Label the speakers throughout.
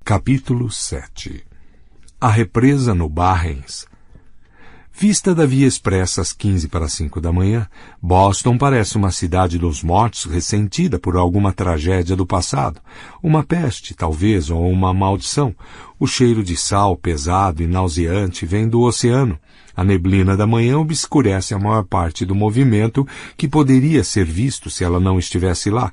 Speaker 1: Capítulo 7. A represa no Barrens. Vista da Via Expressa às 5:45 da manhã, Boston parece uma cidade dos mortos ressentida por alguma tragédia do passado, uma peste, talvez, ou uma maldição. O cheiro de sal pesado e nauseante vem do oceano. A neblina da manhã obscurece a maior parte do movimento que poderia ser visto se ela não estivesse lá.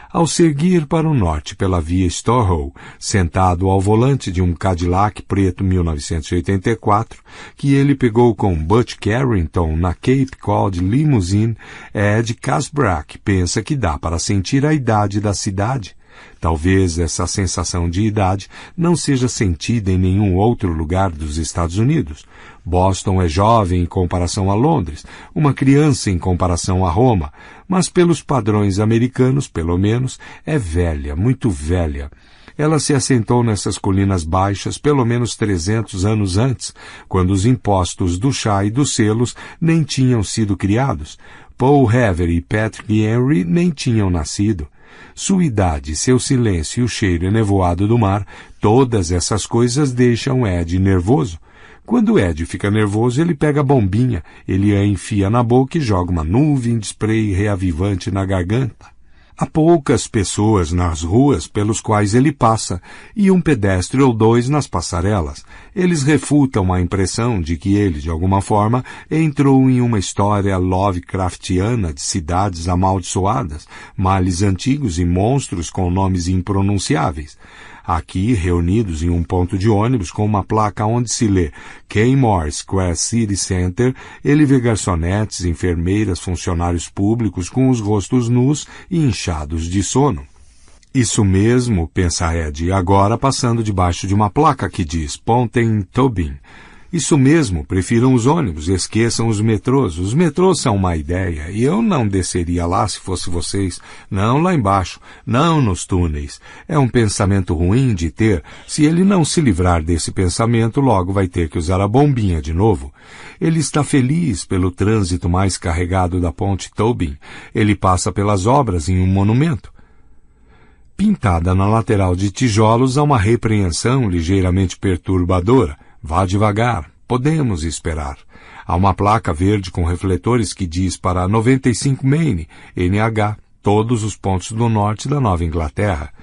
Speaker 1: Ao seguir para o norte pela via Storrow, sentado ao volante de um Cadillac preto 1984, que ele pegou com Butch Carrington na Cape Cod Limousine, Ed Casbrack pensa que dá para sentir a idade da cidade. Talvez essa sensação de idade não seja sentida em nenhum outro lugar dos Estados Unidos. Boston é jovem em comparação a Londres, uma criança em comparação a Roma, mas pelos padrões americanos, pelo menos, é velha, muito velha. Ela se assentou nessas colinas baixas pelo menos 300 anos antes, quando os impostos do chá e dos selos nem tinham sido criados. Paul Revere e Patrick Henry nem tinham nascido. Sua idade, seu silêncio e o cheiro enevoado do mar, todas essas coisas deixam Ed nervoso. Quando Ed fica nervoso, ele pega a bombinha, ele a enfia na boca e joga uma nuvem de spray reavivante na garganta. Há poucas pessoas nas ruas pelos quais ele passa, e um pedestre ou dois nas passarelas. Eles refutam a impressão de que ele, de alguma forma, entrou em uma história Lovecraftiana de cidades amaldiçoadas, males antigos e monstros com nomes impronunciáveis. Aqui, reunidos em um ponto de ônibus com uma placa onde se lê Kenmore Square City Center, ele vê garçonetes, enfermeiras, funcionários públicos com os rostos nus e inchados de sono. Isso mesmo, pensa Ed, agora passando debaixo de uma placa que diz Ponten Tobin. Isso mesmo, prefiram os ônibus, esqueçam os metrôs. Os metrôs são uma ideia, e eu não desceria lá se fosse vocês. Não lá embaixo, não nos túneis. É um pensamento ruim de ter. Se ele não se livrar desse pensamento, logo vai ter que usar a bombinha de novo. Ele está feliz pelo trânsito mais carregado da ponte Tobin. Ele passa pelas obras em um monumento. Pintada na lateral de tijolos há uma repreensão ligeiramente perturbadora. Vá devagar, podemos esperar. Há uma placa verde com refletores que diz para 95 Main, NH, todos os pontos do norte da Nova Inglaterra.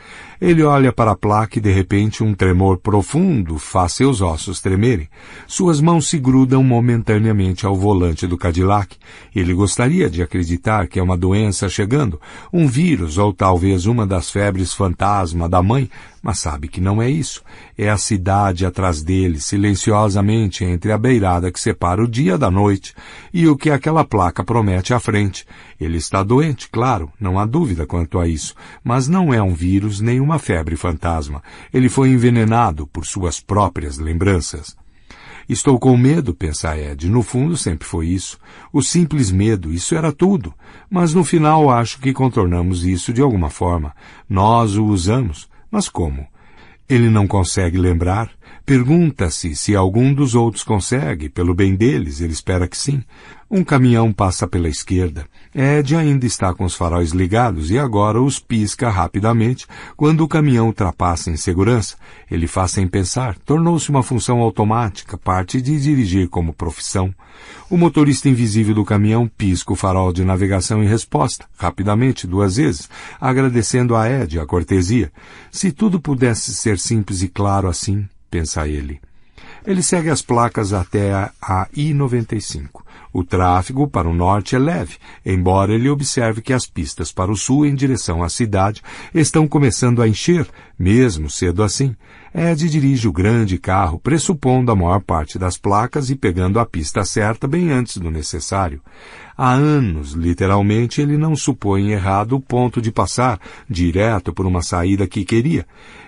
Speaker 1: Ele olha para a placa e de repente um tremor profundo faz seus ossos tremerem. Suas mãos se grudam momentaneamente ao volante do Cadillac. Ele gostaria de acreditar que é uma doença chegando, um vírus ou talvez uma das febres fantasma da mãe, mas sabe que não é isso. É a cidade atrás dele, silenciosamente entre a beirada que separa o dia da noite e o que aquela placa promete à frente. Ele está doente, claro, não há dúvida quanto a isso, mas não é um vírus nem uma febre fantasma. Ele foi envenenado por suas próprias lembranças. Estou com medo, pensa Ed. No fundo sempre foi isso. O simples medo, isso era tudo. Mas no final acho que contornamos isso de alguma forma. Nós o usamos. Mas como? Ele não consegue lembrar? Pergunta-se se algum dos outros consegue. Pelo bem deles, ele espera que sim. Um caminhão passa pela esquerda. Ed ainda está com os faróis ligados e agora os pisca rapidamente quando o caminhão ultrapassa em segurança. Ele faz sem pensar. Tornou-se uma função automática, parte de dirigir como profissão. O motorista invisível do caminhão pisca o farol de navegação em resposta, rapidamente, 2 vezes, agradecendo a Ed a cortesia. Se tudo pudesse ser simples e claro assim, pensa ele. Ele segue as placas até a I-95. O tráfego para o norte é leve, embora ele observe que as pistas para o sul em direção à cidade estão começando a encher, mesmo cedo assim. Ed dirige o grande carro, pressupondo a maior parte das placas e pegando a pista certa bem antes do necessário. Há anos, literalmente, ele não supõe errado o ponto de passar, direto por uma saída que queria.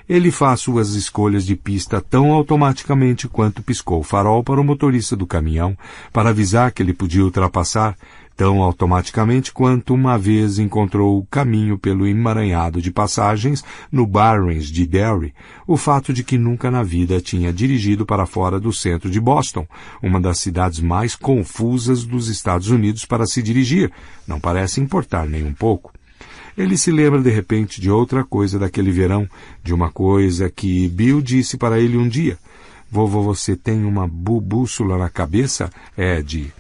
Speaker 1: Ele faz suas escolhas de pista tão automaticamente quanto piscou o farol para o motorista do caminhão, para avisar que ele podia ultrapassar, tão automaticamente quanto uma vez encontrou o caminho pelo emaranhado de passagens no Barrens de Derry, o fato de que nunca na vida tinha dirigido para fora do centro de Boston, uma das cidades mais confusas dos Estados Unidos para se dirigir, não parece importar nem um pouco. Ele se lembra de repente de outra coisa daquele verão, de uma coisa que Bill disse para ele um dia. Vovô, você tem uma bússola na cabeça, Ed?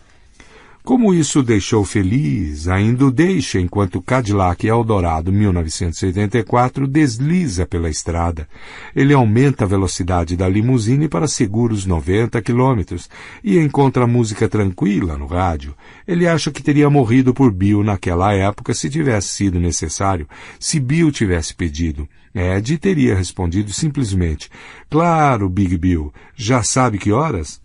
Speaker 1: Como isso o deixou feliz, ainda o deixa enquanto Cadillac Eldorado 1984 desliza pela estrada. Ele aumenta a velocidade da limusine para seguros 90 quilômetros e encontra música tranquila no rádio. Ele acha que teria morrido por Bill naquela época se tivesse sido necessário, se Bill tivesse pedido. Ed teria respondido simplesmente, claro, Big Bill, já sabe que horas?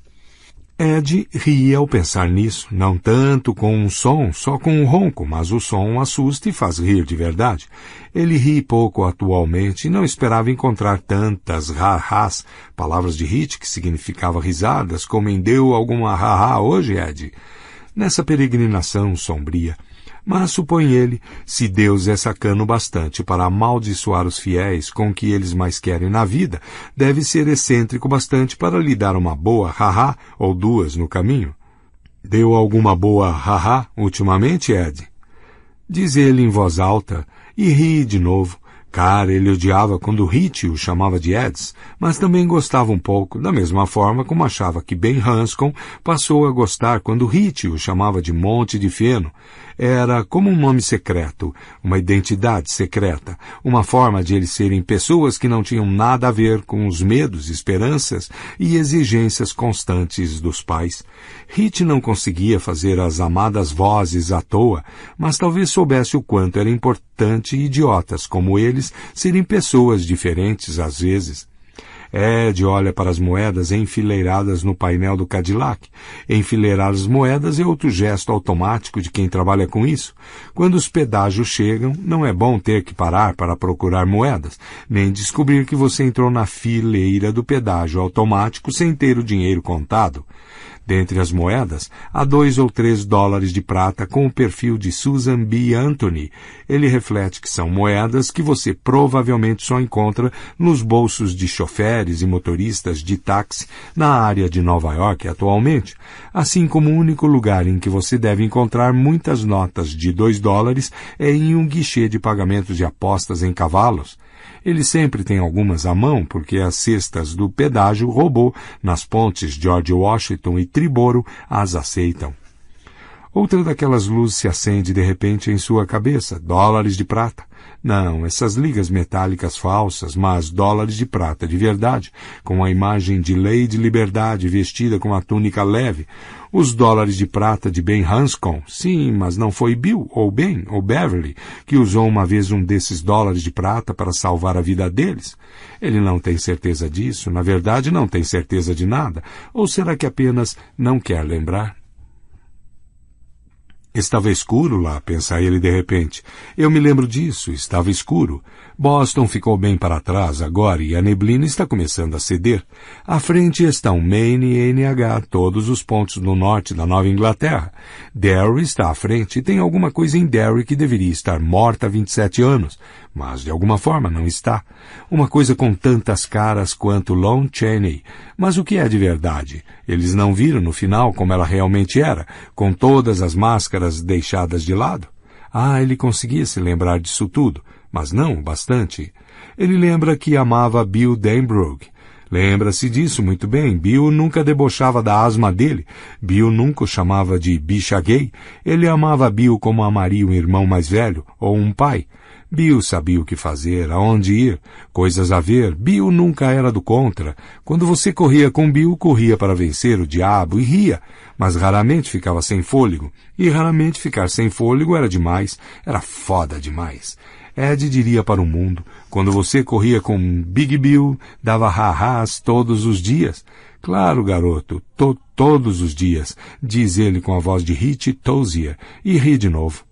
Speaker 1: Ed ria ao pensar nisso, não tanto com um som, só com um ronco, mas o som assusta e faz rir de verdade. Ele ri pouco atualmente e não esperava encontrar tantas ha-has, palavras de hit que significava risadas, como em deu alguma ha-ha hoje, Ed? Nessa peregrinação sombria. Mas, supõe ele, se Deus é sacano bastante para amaldiçoar os fiéis com o que eles mais querem na vida, deve ser excêntrico bastante para lhe dar uma boa ha-ha ou duas no caminho. Deu alguma boa ha-ha ultimamente, Ed? Diz ele em voz alta e ri de novo. Cara, ele odiava quando Hit o chamava de Eds, mas também gostava um pouco, da mesma forma como achava que Ben Hanscom passou a gostar quando Hit o chamava de Monte de Feno. Era como um nome secreto, uma identidade secreta, uma forma de eles serem pessoas que não tinham nada a ver com os medos, esperanças e exigências constantes dos pais. Hit não conseguia fazer as amadas vozes à toa, mas talvez soubesse o quanto era importante idiotas como eles serem pessoas diferentes às vezes. Ed olha para as moedas enfileiradas no painel do Cadillac. Enfileirar as moedas é outro gesto automático de quem trabalha com isso. Quando os pedágios chegam, não é bom ter que parar para procurar moedas, nem descobrir que você entrou na fileira do pedágio automático sem ter o dinheiro contado. Dentre as moedas, há 2 ou 3 dólares de prata com o perfil de Susan B. Anthony. Ele reflete que são moedas que você provavelmente só encontra nos bolsos de choferes e motoristas de táxi na área de Nova York atualmente, assim como o único lugar em que você deve encontrar muitas notas de 2 dólares é em um guichê de pagamentos de apostas em cavalos. Ele sempre tem algumas à mão, porque as cestas do pedágio roubou nas pontes George Washington e Triboro as aceitam. Outra daquelas luzes se acende de repente em sua cabeça, dólares de prata. Não, essas ligas metálicas falsas, mas dólares de prata de verdade, com a imagem de Lady Liberdade vestida com uma túnica leve. Os dólares de prata de Ben Hanscom, sim, mas não foi Bill, ou Ben, ou Beverly, que usou uma vez um desses dólares de prata para salvar a vida deles? Ele não tem certeza disso, na verdade não tem certeza de nada, ou será que apenas não quer lembrar? Estava escuro lá, pensa ele de repente. Eu me lembro disso, estava escuro. Boston ficou bem para trás agora e a neblina está começando a ceder. À frente estão Maine e NH, todos os pontos no norte da Nova Inglaterra. Derry está à frente e tem alguma coisa em Derry que deveria estar morta há 27 anos, mas de alguma forma não está. Uma coisa com tantas caras quanto Lon Chaney. Mas o que é de verdade? Eles não viram no final como ela realmente era, com todas as máscaras deixadas de lado? Ah, ele conseguia se lembrar disso tudo, mas não o bastante. Ele lembra que amava Bill Denbrough. Lembra-se disso muito bem. Bill nunca debochava da asma dele. Bill nunca o chamava de bicha gay. Ele amava Bill como amaria um irmão mais velho ou um pai. Bill sabia o que fazer, aonde ir, coisas a ver. Bill nunca era do contra. Quando você corria com Bill, corria para vencer o diabo e ria, mas raramente ficava sem fôlego. E raramente ficar sem fôlego era demais, era foda demais. Ed diria para o mundo, quando você corria com Big Bill, dava ha-has todos os dias. Claro, garoto, todos os dias, diz ele com a voz de Hit Tozier, e ri de novo.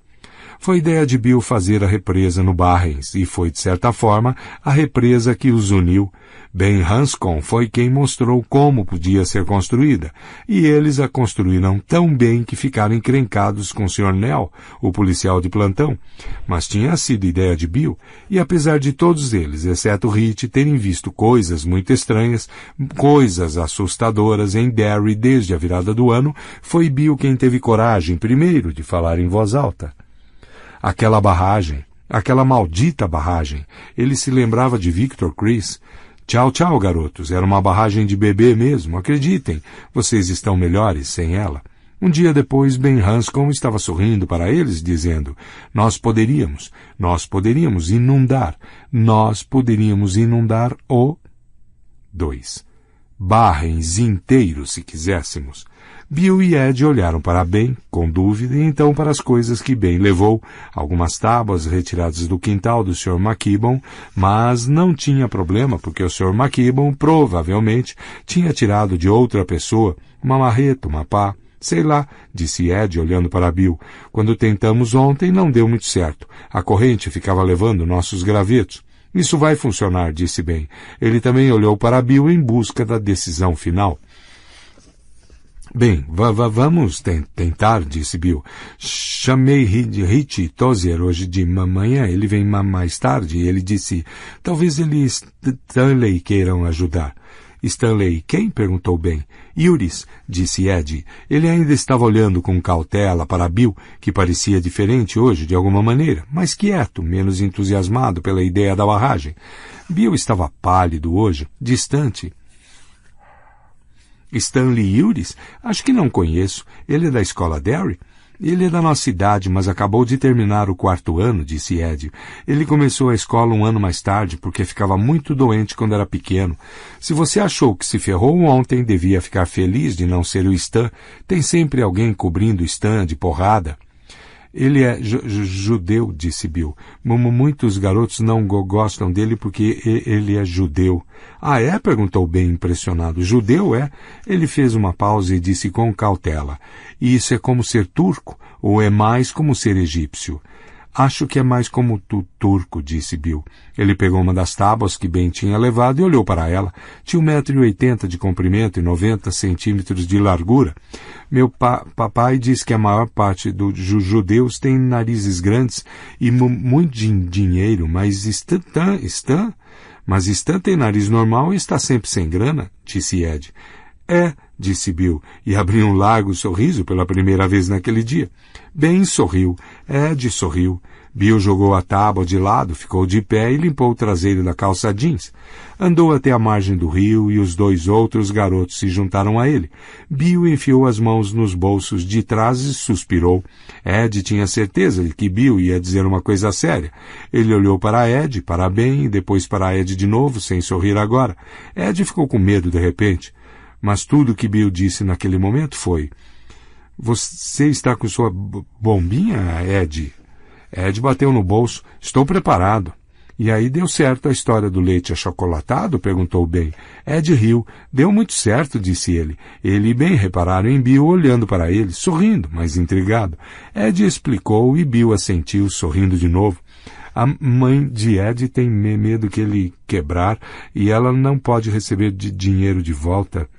Speaker 1: Foi ideia de Bill fazer a represa no Barrens, e foi, de certa forma, a represa que os uniu. Ben Hanscom foi quem mostrou como podia ser construída, e eles a construíram tão bem que ficaram encrencados com o Sr. Nell, o policial de plantão. Mas tinha sido ideia de Bill, e apesar de todos eles, exceto Hit, terem visto coisas muito estranhas, coisas assustadoras em Derry desde a virada do ano, foi Bill quem teve coragem primeiro de falar em voz alta. Aquela barragem, Aquela maldita barragem. Ele se lembrava de Victor Chris. Tchau, tchau, garotos. Era uma barragem de bebê mesmo. Acreditem, vocês estão melhores sem ela. Um dia depois, Ben Hanscom estava sorrindo para eles, dizendo, nós poderíamos inundar o 2. Barrens inteiro, se quiséssemos. Bill e Ed olharam para Ben, com dúvida, e então para as coisas que Ben levou, algumas tábuas retiradas do quintal do Sr. McKibbon, mas não tinha problema, porque o Sr. McKibbon provavelmente tinha tirado de outra pessoa uma marreta, uma pá. Sei lá, disse Ed olhando para Bill. Quando tentamos ontem não deu muito certo. A corrente ficava levando nossos gravetos. Isso vai funcionar, disse Ben. Ele também olhou para Bill em busca da decisão final. Bem, vamos tentar, disse Bill. Chamei Rich Tozier hoje de manhã, ele vem mais tarde, e ele disse, talvez ele e Stanley queiram ajudar. Stanley, quem? Perguntou Ben. Yuris, disse Ed. Ele ainda estava olhando com cautela para Bill, que parecia diferente hoje de alguma maneira, mais quieto, menos entusiasmado pela ideia da barragem. Bill estava pálido hoje, distante. Stanley Yuris? Acho que não conheço. Ele é da escola Derry? Ele é da nossa idade, mas acabou de terminar o 4º ano, disse Ed. Ele começou a escola um ano mais tarde, porque ficava muito doente quando era pequeno. Se você achou que se ferrou ontem, devia ficar feliz de não ser o Stan. Tem sempre alguém cobrindo o Stan de porrada. Ele é judeu, disse Bill. Muitos garotos não gostam dele porque ele é judeu. Ah, é? Perguntou Ben impressionado. Judeu, é? Ele fez uma pausa e disse com cautela. E isso é como ser turco? Ou é mais como ser egípcio? Acho que é mais como turco, disse Bill. Ele pegou uma das tábuas que Ben tinha levado e olhou para ela. Tinha 1,80 m de comprimento e 90 centímetros de largura. Meu papai diz que a maior parte dos judeus tem narizes grandes e muito dinheiro, mas Stan? Mas Stan tem nariz normal e está sempre sem grana, disse Ed. É, disse Bill, e abriu um largo sorriso pela primeira vez naquele dia. Ben sorriu, Ed sorriu. Bill jogou a tábua de lado, ficou de pé e limpou o traseiro da calça jeans. Andou até a margem do rio e os 2 outros garotos se juntaram a ele. Bill enfiou as mãos nos bolsos de trás e suspirou. Ed tinha certeza de que Bill ia dizer uma coisa séria. Ele olhou para Ed, para Ben e depois para Ed de novo, sem sorrir agora. Ed ficou com medo de repente. Mas tudo que Bill disse naquele momento foi: Você está com sua bombinha, Ed? Ed bateu no bolso. Estou preparado. E aí deu certo a história do leite achocolatado? Perguntou Ben. Ed riu. Deu muito certo, disse ele. Ele e Ben repararam em Bill olhando para ele, sorrindo, mas intrigado. Ed explicou e Bill assentiu, sorrindo de novo. A mãe de Ed tem medo que ele quebrar e ela não pode receber dinheiro de volta.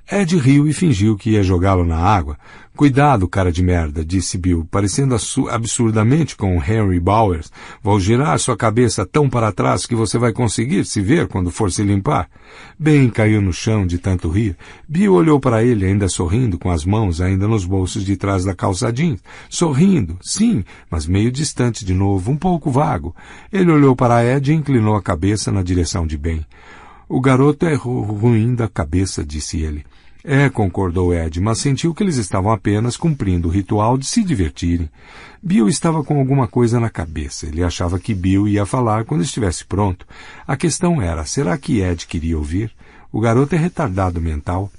Speaker 1: Ed riu e fingiu que ia jogá-lo na água. Cuidado, cara de merda, disse Bill, parecendo absurdamente com Henry Bowers. Vou girar sua cabeça tão para trás que você vai conseguir se ver quando for se limpar. Ben caiu no chão de tanto rir. Bill olhou para ele, ainda sorrindo, com as mãos ainda nos bolsos de trás da calça jeans. Sorrindo, sim, mas meio distante de novo, um pouco vago. Ele olhou para Ed e inclinou a cabeça na direção de Ben. O garoto é ruim da cabeça, disse ele. É, concordou Ed, mas sentiu que eles estavam apenas cumprindo o ritual de se divertirem. Bill estava com alguma coisa na cabeça. Ele achava que Bill ia falar quando estivesse pronto. A questão era, será que Ed queria ouvir? O garoto é retardado mental.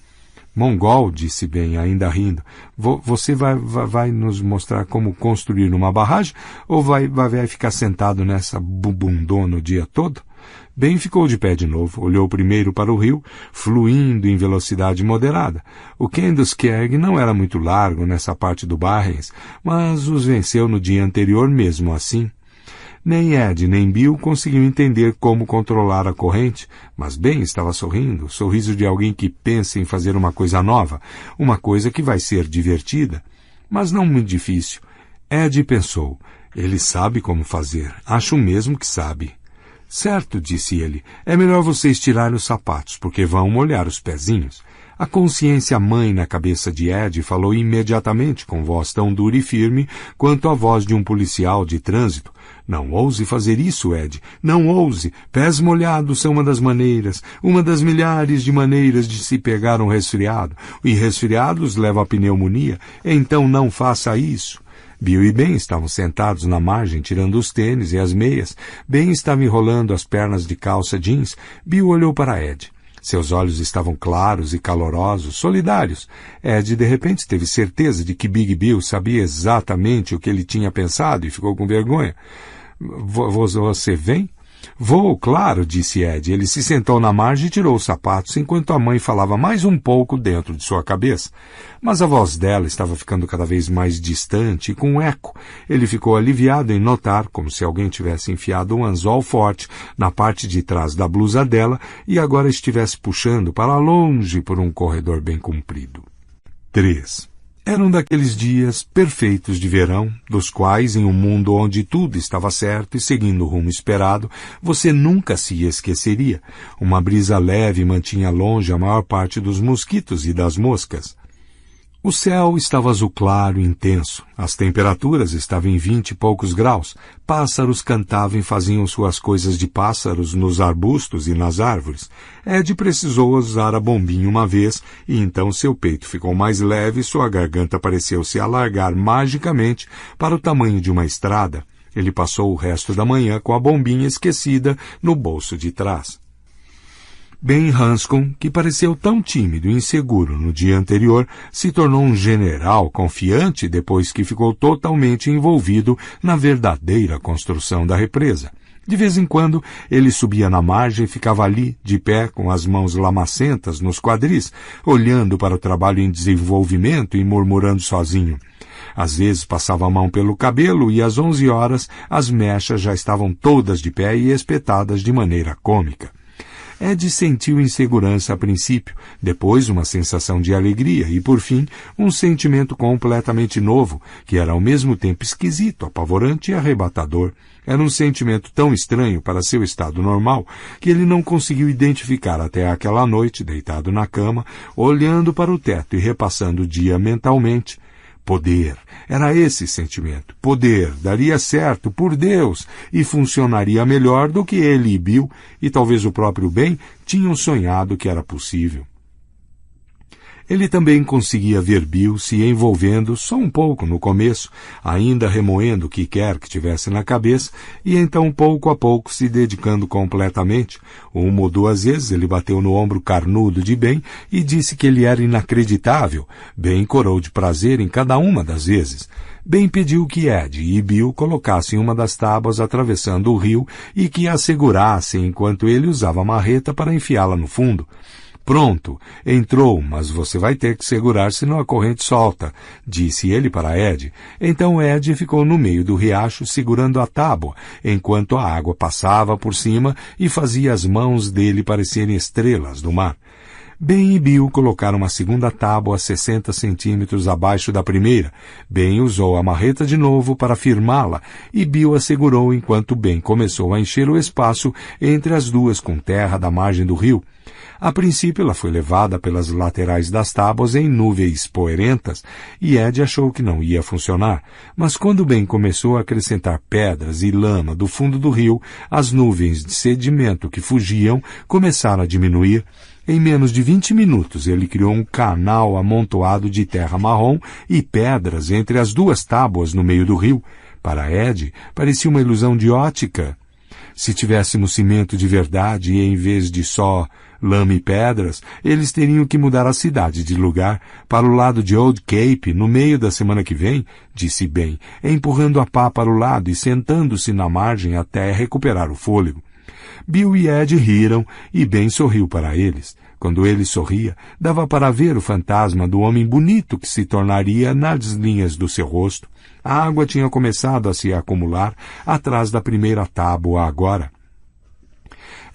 Speaker 1: Mongol, disse Ben, ainda rindo. Você vai nos mostrar como construir uma barragem ou vai ficar sentado nessa bundona o dia todo? Ben ficou de pé de novo, olhou primeiro para o rio, fluindo em velocidade moderada. O Kenduskeag não era muito largo nessa parte do Barrens, mas os venceu no dia anterior mesmo assim. Nem Ed nem Bill conseguiam entender como controlar a corrente, mas Ben estava sorrindo, o sorriso de alguém que pensa em fazer uma coisa nova, uma coisa que vai ser divertida, mas não muito difícil. Ed pensou, ele sabe como fazer, acho mesmo que sabe. Certo, disse ele, é melhor vocês tirarem os sapatos, porque vão molhar os pezinhos. A consciência mãe na cabeça de Ed falou imediatamente com voz tão dura e firme quanto a voz de um policial de trânsito. Não ouse fazer isso, Ed. Não ouse. Pés molhados são uma das milhares de maneiras de se pegar um resfriado. E resfriados levam à pneumonia. Então não faça isso. Bill e Ben estavam sentados na margem, tirando os tênis e as meias. Ben estava enrolando as pernas de calça jeans. Bill olhou para Ed. Seus olhos estavam claros e calorosos, solidários. Ed, de repente, teve certeza de que Big Bill sabia exatamente o que ele tinha pensado e ficou com vergonha. Você vem? Vou, claro, disse Ed. Ele se sentou na margem e tirou os sapatos enquanto a mãe falava mais um pouco dentro de sua cabeça. Mas a voz dela estava ficando cada vez mais distante e com um eco. Ele ficou aliviado em notar, como se alguém tivesse enfiado um anzol forte na parte de trás da blusa dela e agora estivesse puxando para longe por um corredor bem comprido. 3. Era um daqueles dias perfeitos de verão, dos quais, em um mundo onde tudo estava certo e seguindo o rumo esperado, você nunca se esqueceria. Uma brisa leve mantinha longe a maior parte dos mosquitos e das moscas. O céu estava azul claro e intenso. As temperaturas estavam em 20 e poucos graus. Pássaros cantavam e faziam suas coisas de pássaros nos arbustos e nas árvores. Ed precisou usar a bombinha uma vez e então seu peito ficou mais leve e sua garganta pareceu se alargar magicamente para o tamanho de uma estrada. Ele passou o resto da manhã com a bombinha esquecida no bolso de trás. Ben Hanscom, que pareceu tão tímido e inseguro no dia anterior, se tornou um general confiante depois que ficou totalmente envolvido na verdadeira construção da represa. De vez em quando, ele subia na margem e ficava ali, de pé, com as mãos lamacentas nos quadris, olhando para o trabalho em desenvolvimento e murmurando sozinho. Às vezes passava a mão pelo cabelo e às 11 horas as mechas já estavam todas de pé e espetadas de maneira cômica. Ed sentiu insegurança a princípio, depois uma sensação de alegria e, por fim, um sentimento completamente novo, que era ao mesmo tempo esquisito, apavorante e arrebatador. Era um sentimento tão estranho para seu estado normal que ele não conseguiu identificar até aquela noite, deitado na cama, olhando para o teto e repassando o dia mentalmente. Poder. Era esse sentimento. Poder. Daria certo, por Deus, e funcionaria melhor do que ele e Bill, e talvez o próprio Ben, tinham sonhado que era possível. Ele também conseguia ver Bill se envolvendo só um pouco no começo, ainda remoendo o que quer que tivesse na cabeça, e então pouco a pouco se dedicando completamente. Uma ou duas vezes ele bateu no ombro carnudo de Ben e disse que ele era inacreditável. Ben corou de prazer em cada uma das vezes. Ben pediu que Ed e Bill colocassem uma das tábuas atravessando o rio e que a segurassem enquanto ele usava a marreta para enfiá-la no fundo. Pronto, entrou, mas você vai ter que segurar senão a corrente solta, disse ele para Ed. Então Ed ficou no meio do riacho segurando a tábua, enquanto a água passava por cima e fazia as mãos dele parecerem estrelas do mar. Ben e Bill colocaram uma segunda tábua a 60 centímetros abaixo da primeira. Ben usou a marreta de novo para firmá-la e Bill a segurou enquanto Ben começou a encher o espaço entre as duas com terra da margem do rio. A princípio ela foi levada pelas laterais das tábuas em nuvens poeirentas e Ed achou que não ia funcionar. Mas quando Ben começou a acrescentar pedras e lama do fundo do rio, as nuvens de sedimento que fugiam começaram a diminuir. Em menos de 20 minutos ele criou um canal amontoado de terra marrom e pedras entre as duas tábuas no meio do rio. Para Ed, parecia uma ilusão de ótica. Se tivéssemos cimento de verdade e em vez de só lama e pedras, eles teriam que mudar a cidade de lugar para o lado de Old Cape no meio da semana que vem, disse Ben, empurrando a pá para o lado e sentando-se na margem até recuperar o fôlego. Bill e Ed riram e Ben sorriu para eles. Quando ele sorria, dava para ver o fantasma do homem bonito que se tornaria nas linhas do seu rosto. A água tinha começado a se acumular atrás da primeira tábua agora.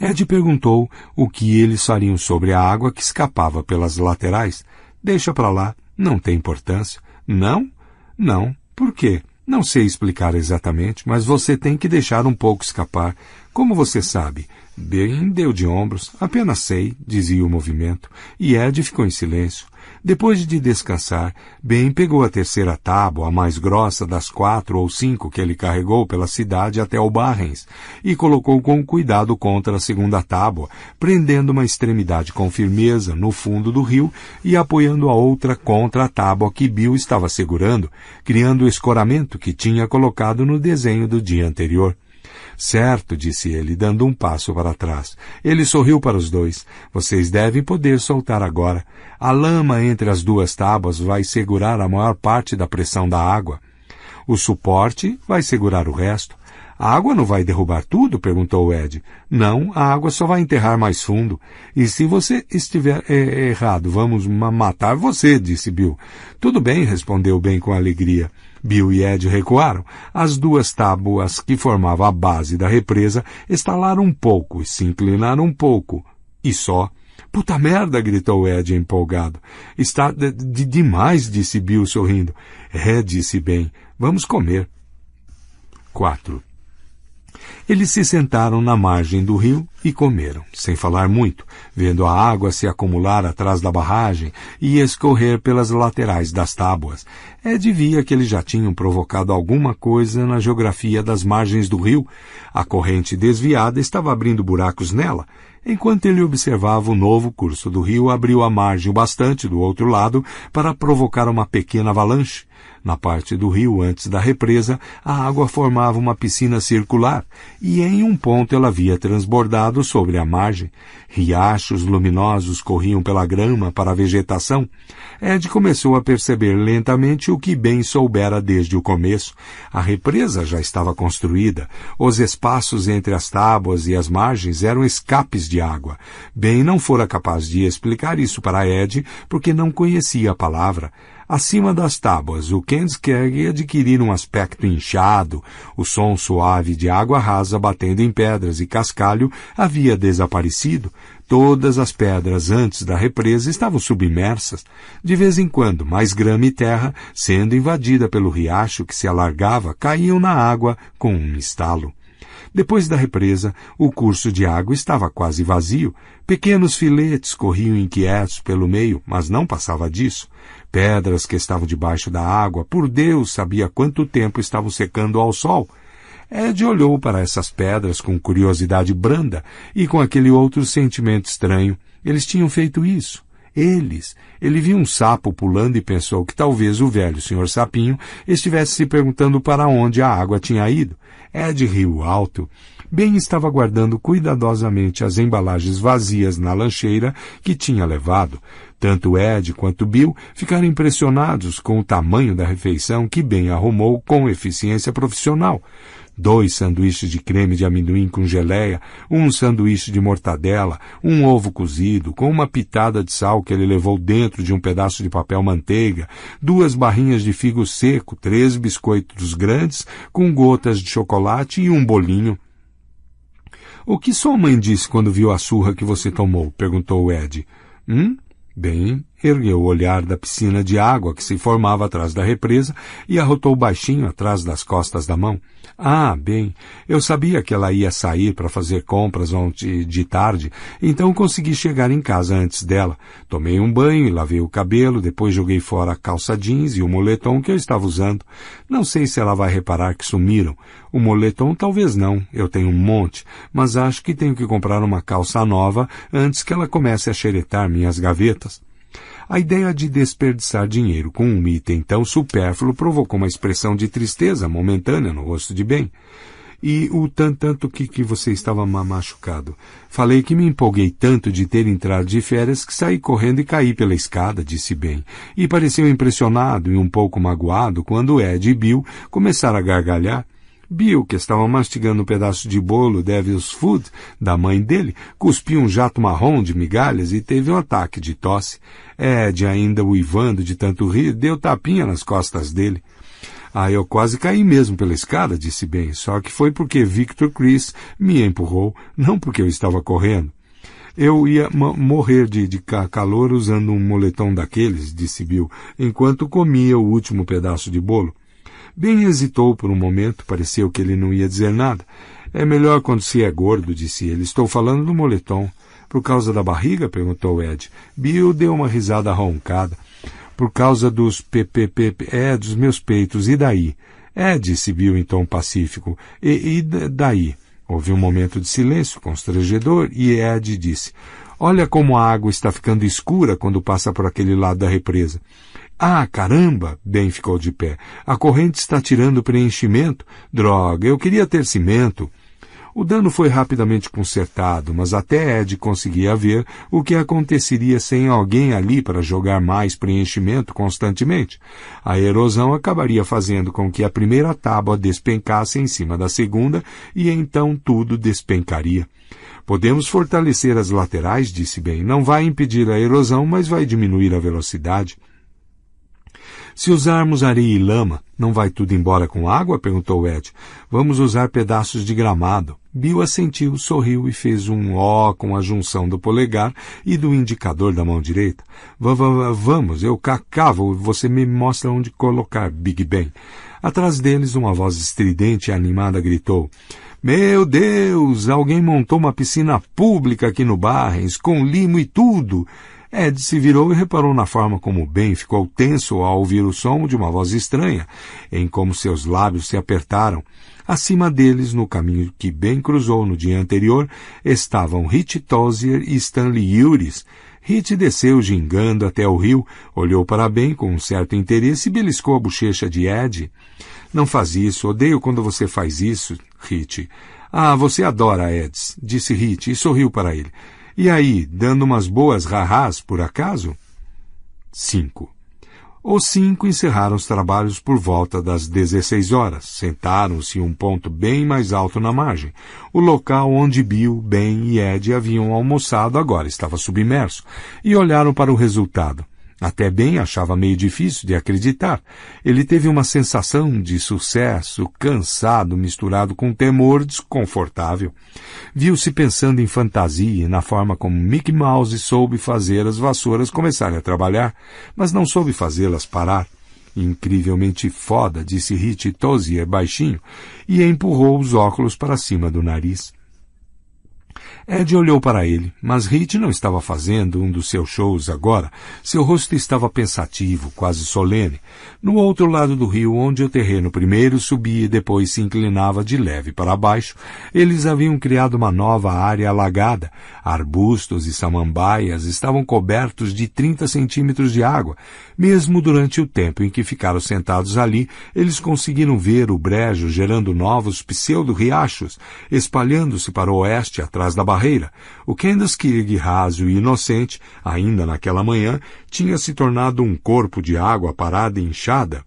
Speaker 1: Ed perguntou o que eles fariam sobre a água que escapava pelas laterais. Deixa para lá, não tem importância. Não? Não. Por quê? Não sei explicar exatamente, mas você tem que deixar um pouco escapar. Como você sabe? Ben deu de ombros. Apenas sei, dizia o movimento, e Ed ficou em silêncio. Depois de descansar, Ben pegou a terceira tábua, a mais grossa das 4 ou 5 que ele carregou pela cidade até o Barrens, e colocou com cuidado contra a segunda tábua, prendendo uma extremidade com firmeza no fundo do rio e apoiando a outra contra a tábua que Bill estava segurando, criando o escoramento que tinha colocado no desenho do dia anterior. Certo, disse ele, dando um passo para trás. Ele sorriu para os dois. Vocês devem poder soltar agora. A lama entre as duas tábuas vai segurar a maior parte da pressão da água. O suporte vai segurar o resto. A água não vai derrubar tudo? Perguntou Ed. Não, a água só vai enterrar mais fundo. E se você estiver errado, vamos matar você, disse Bill. Tudo bem, respondeu Ben com alegria. Bill e Ed recuaram. As duas tábuas que formavam a base da represa estalaram um pouco e se inclinaram um pouco. E só. Puta merda, gritou Ed empolgado. Está demais, disse Bill sorrindo. Disse Ben. Vamos comer. 4. Eles se sentaram na margem do rio e comeram, sem falar muito, vendo a água se acumular atrás da barragem e escorrer pelas laterais das tábuas. Ed via que eles já tinham provocado alguma coisa na geografia das margens do rio. A corrente desviada estava abrindo buracos nela. Enquanto ele observava o novo curso do rio, abriu a margem o bastante do outro lado para provocar uma pequena avalanche. Na parte do rio antes da represa, a água formava uma piscina circular, e em um ponto ela havia transbordado sobre a margem. Riachos luminosos corriam pela grama para a vegetação. Ed começou a perceber lentamente o que bem soubera desde o começo. A represa já estava construída. Os espaços entre as tábuas e as margens eram escapes de água. Ben não fora capaz de explicar isso para Ed, porque não conhecia a palavra. Acima das tábuas, o Kentucky adquirira um aspecto inchado. O som suave de água rasa batendo em pedras e cascalho havia desaparecido. Todas as pedras antes da represa estavam submersas. De vez em quando, mais grama e terra, sendo invadida pelo riacho que se alargava, caíam na água com um estalo. Depois da represa, o curso de água estava quase vazio. Pequenos filetes corriam inquietos pelo meio, mas não passava disso. Pedras que estavam debaixo da água, por Deus sabia quanto tempo estavam secando ao sol. Ed olhou para essas pedras com curiosidade branda e com aquele outro sentimento estranho. Eles tinham feito isso. Ele viu um sapo pulando e pensou que talvez o velho Sr. Sapinho estivesse se perguntando para onde a água tinha ido. Ed riu alto. Ben estava guardando cuidadosamente as embalagens vazias na lancheira que tinha levado. Tanto Ed quanto Bill ficaram impressionados com o tamanho da refeição que Ben arrumou com eficiência profissional. 2 sanduíches de creme de amendoim com geleia, um sanduíche de mortadela, um ovo cozido, com uma pitada de sal que ele levou dentro de um pedaço de papel manteiga, 2 barrinhas de figo seco, 3 biscoitos grandes com gotas de chocolate e um bolinho. O que sua mãe disse quando viu a surra que você tomou? Perguntou Ed. Ben ergueu o olhar da piscina de água que se formava atrás da represa e arrotou baixinho atrás das costas da mão. Bem, eu sabia que ela ia sair para fazer compras ontem de tarde, então consegui chegar em casa antes dela. Tomei um banho e lavei o cabelo, depois joguei fora a calça jeans e o moletom que eu estava usando. Não sei se ela vai reparar que sumiram. O moletom talvez não, eu tenho um monte, mas acho que tenho que comprar uma calça nova antes que ela comece a xeretar minhas gavetas. A ideia de desperdiçar dinheiro com um item tão supérfluo provocou uma expressão de tristeza momentânea no rosto de Ben. E o tanto que você estava machucado. Falei que me empolguei tanto de ter entrado de férias que saí correndo e caí pela escada, disse Ben. E pareceu impressionado e um pouco magoado quando Ed e Bill começaram a gargalhar. Bill, que estava mastigando um pedaço de bolo Devil's Food da mãe dele, cuspiu um jato marrom de migalhas e teve um ataque de tosse. Ed, ainda uivando de tanto rir, deu tapinha nas costas dele. Eu quase caí mesmo pela escada, disse Ben, só que foi porque Victor Chris me empurrou, não porque eu estava correndo. Eu ia morrer de calor usando um moletom daqueles, disse Bill, enquanto comia o último pedaço de bolo. Ben hesitou por um momento, pareceu que ele não ia dizer nada. É melhor quando se é gordo, disse ele. Estou falando do moletom. Por causa da barriga? Perguntou Ed. Bill deu uma risada roncada. Por causa dos dos meus peitos. E daí? Disse Bill em tom pacífico. E daí? Houve um momento de silêncio constrangedor e Ed disse: olha como a água está ficando escura quando passa por aquele lado da represa. Ah, caramba! Ben ficou de pé. A corrente está tirando preenchimento. Droga, eu queria ter cimento. O dano foi rapidamente consertado, mas até Ed conseguia ver o que aconteceria sem alguém ali para jogar mais preenchimento constantemente. A erosão acabaria fazendo com que a primeira tábua despencasse em cima da segunda e então tudo despencaria. Podemos fortalecer as laterais, disse Ben. Não vai impedir a erosão, mas vai diminuir a velocidade. Se usarmos areia e lama, não vai tudo embora com água? Perguntou Ed. Vamos usar pedaços de gramado. Bill assentiu, sorriu e fez um ó com a junção do polegar e do indicador da mão direita. Vamos, eu cavo, você me mostra onde colocar, Big Ben. Atrás deles, uma voz estridente e animada gritou: Meu Deus, alguém montou uma piscina pública aqui no Barrens, com limo e tudo. Ed se virou e reparou na forma como Ben ficou tenso ao ouvir o som de uma voz estranha, em como seus lábios se apertaram. Acima deles, no caminho que Ben cruzou no dia anterior, estavam Hit Tozier e Stanley Uris. Hit desceu gingando até o rio, olhou para Ben com um certo interesse e beliscou a bochecha de Ed. Não faz isso, odeio quando você faz isso, Hit. Ah, você adora Eds, disse Hit e sorriu para ele. E aí, dando umas boas rarrás, por acaso? 5. Os 5 encerraram os trabalhos por volta das 16 horas. Sentaram-se em um ponto bem mais alto na margem. O local onde Bill, Ben e Ed haviam almoçado agora estava submerso, e olharam para o resultado. Até Ben achava meio difícil de acreditar. Ele teve uma sensação de sucesso, cansado, misturado com temor desconfortável. Viu-se pensando em fantasia e na forma como Mickey Mouse soube fazer as vassouras começarem a trabalhar, mas não soube fazê-las parar. Incrivelmente foda, disse Hit Tozier baixinho, e empurrou os óculos para cima do nariz. Ed olhou para ele, mas Hit não estava fazendo um dos seus shows agora. Seu rosto estava pensativo, quase solene. No outro lado do rio, onde o terreno primeiro subia e depois se inclinava de leve para baixo, eles haviam criado uma nova área alagada. Arbustos e samambaias estavam cobertos de 30 centímetros de água. Mesmo durante o tempo em que ficaram sentados ali, eles conseguiram ver o brejo gerando novos pseudo-riachos, espalhando-se para o oeste atrás da barreira. O Kenduskeag raso e inocente, ainda naquela manhã, tinha se tornado um corpo de água parada e inchada.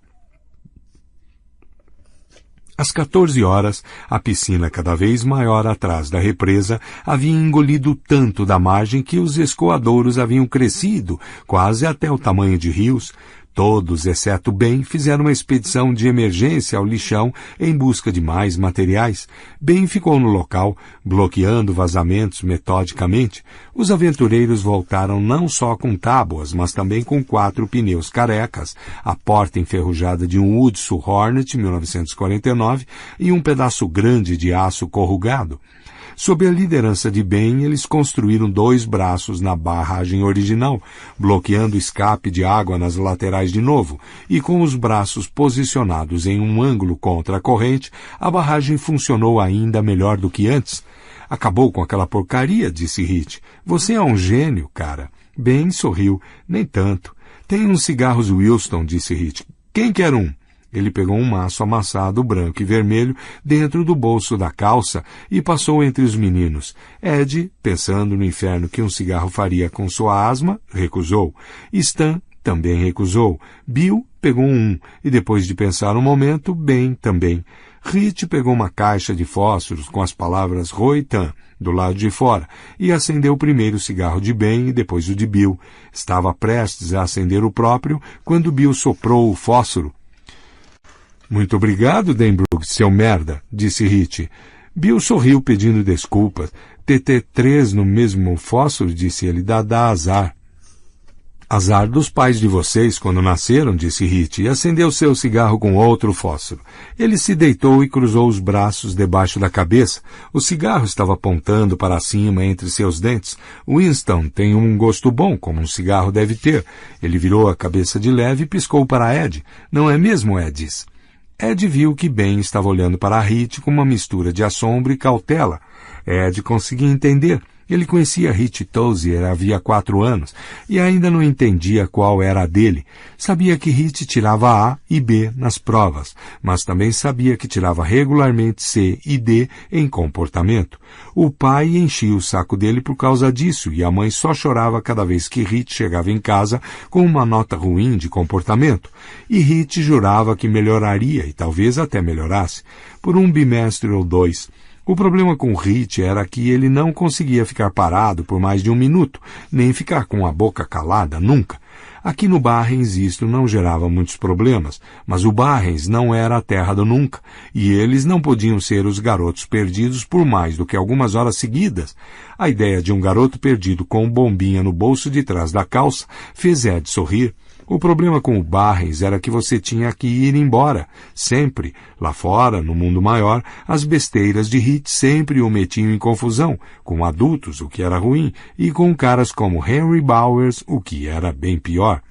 Speaker 1: Às 14 horas, a piscina cada vez maior atrás da represa havia engolido tanto da margem que os escoadouros haviam crescido, quase até o tamanho de rios. Todos, exceto Ben, fizeram uma expedição de emergência ao lixão em busca de mais materiais. Ben ficou no local, bloqueando vazamentos metodicamente. Os aventureiros voltaram não só com tábuas, mas também com 4 pneus carecas, a porta enferrujada de um Woodsu Hornet 1949 e um pedaço grande de aço corrugado. Sob a liderança de Ben, eles construíram 2 braços na barragem original, bloqueando o escape de água nas laterais de novo, e com os braços posicionados em um ângulo contra a corrente, a barragem funcionou ainda melhor do que antes. Acabou com aquela porcaria, disse Hit. Você é um gênio, cara. Ben sorriu. Nem tanto. Tem uns cigarros Wilson, disse Hit. Quem quer um? Ele pegou um maço amassado branco e vermelho dentro do bolso da calça e passou entre os meninos. Ed, pensando no inferno que um cigarro faria com sua asma, recusou. Stan também recusou. Bill pegou um e, depois de pensar um momento, Ben também. Hit pegou uma caixa de fósforos com as palavras Roitan do lado de fora e acendeu primeiro o cigarro de Ben e depois o de Bill. Estava prestes a acender o próprio quando Bill soprou o fósforo. Muito obrigado, Denbrook, seu merda, disse Hit. Bill sorriu pedindo desculpas. TT3 no mesmo fósforo, disse ele, dá azar. Azar dos pais de vocês quando nasceram, disse Hit, e acendeu seu cigarro com outro fósforo. Ele se deitou e cruzou os braços debaixo da cabeça. O cigarro estava apontando para cima entre seus dentes. Winston tem um gosto bom, como um cigarro deve ter. Ele virou a cabeça de leve e piscou para Ed. Não é mesmo, Ed? Ed viu que Ben estava olhando para Hit com uma mistura de assombro e cautela. Ed conseguia entender. Ele conhecia Hit Tozier havia 4 anos e ainda não entendia qual era a dele. Sabia que Hit tirava A e B nas provas, mas também sabia que tirava regularmente C e D em comportamento. O pai enchia o saco dele por causa disso e a mãe só chorava cada vez que Hit chegava em casa com uma nota ruim de comportamento. E Hit jurava que melhoraria e talvez até melhorasse, por um bimestre ou 2. O problema com Hit era que ele não conseguia ficar parado por mais de 1 minuto, nem ficar com a boca calada nunca. Aqui no Barrens isto não gerava muitos problemas, mas o Barrens não era a terra do nunca, e eles não podiam ser os garotos perdidos por mais do que algumas horas seguidas. A ideia de um garoto perdido com bombinha no bolso de trás da calça fez Ed sorrir. O problema com o Barrens era que você tinha que ir embora, sempre. Lá fora, no mundo maior, as besteiras de Hit sempre o metiam em confusão, com adultos, o que era ruim, e com caras como Henry Bowers, o que era bem pior.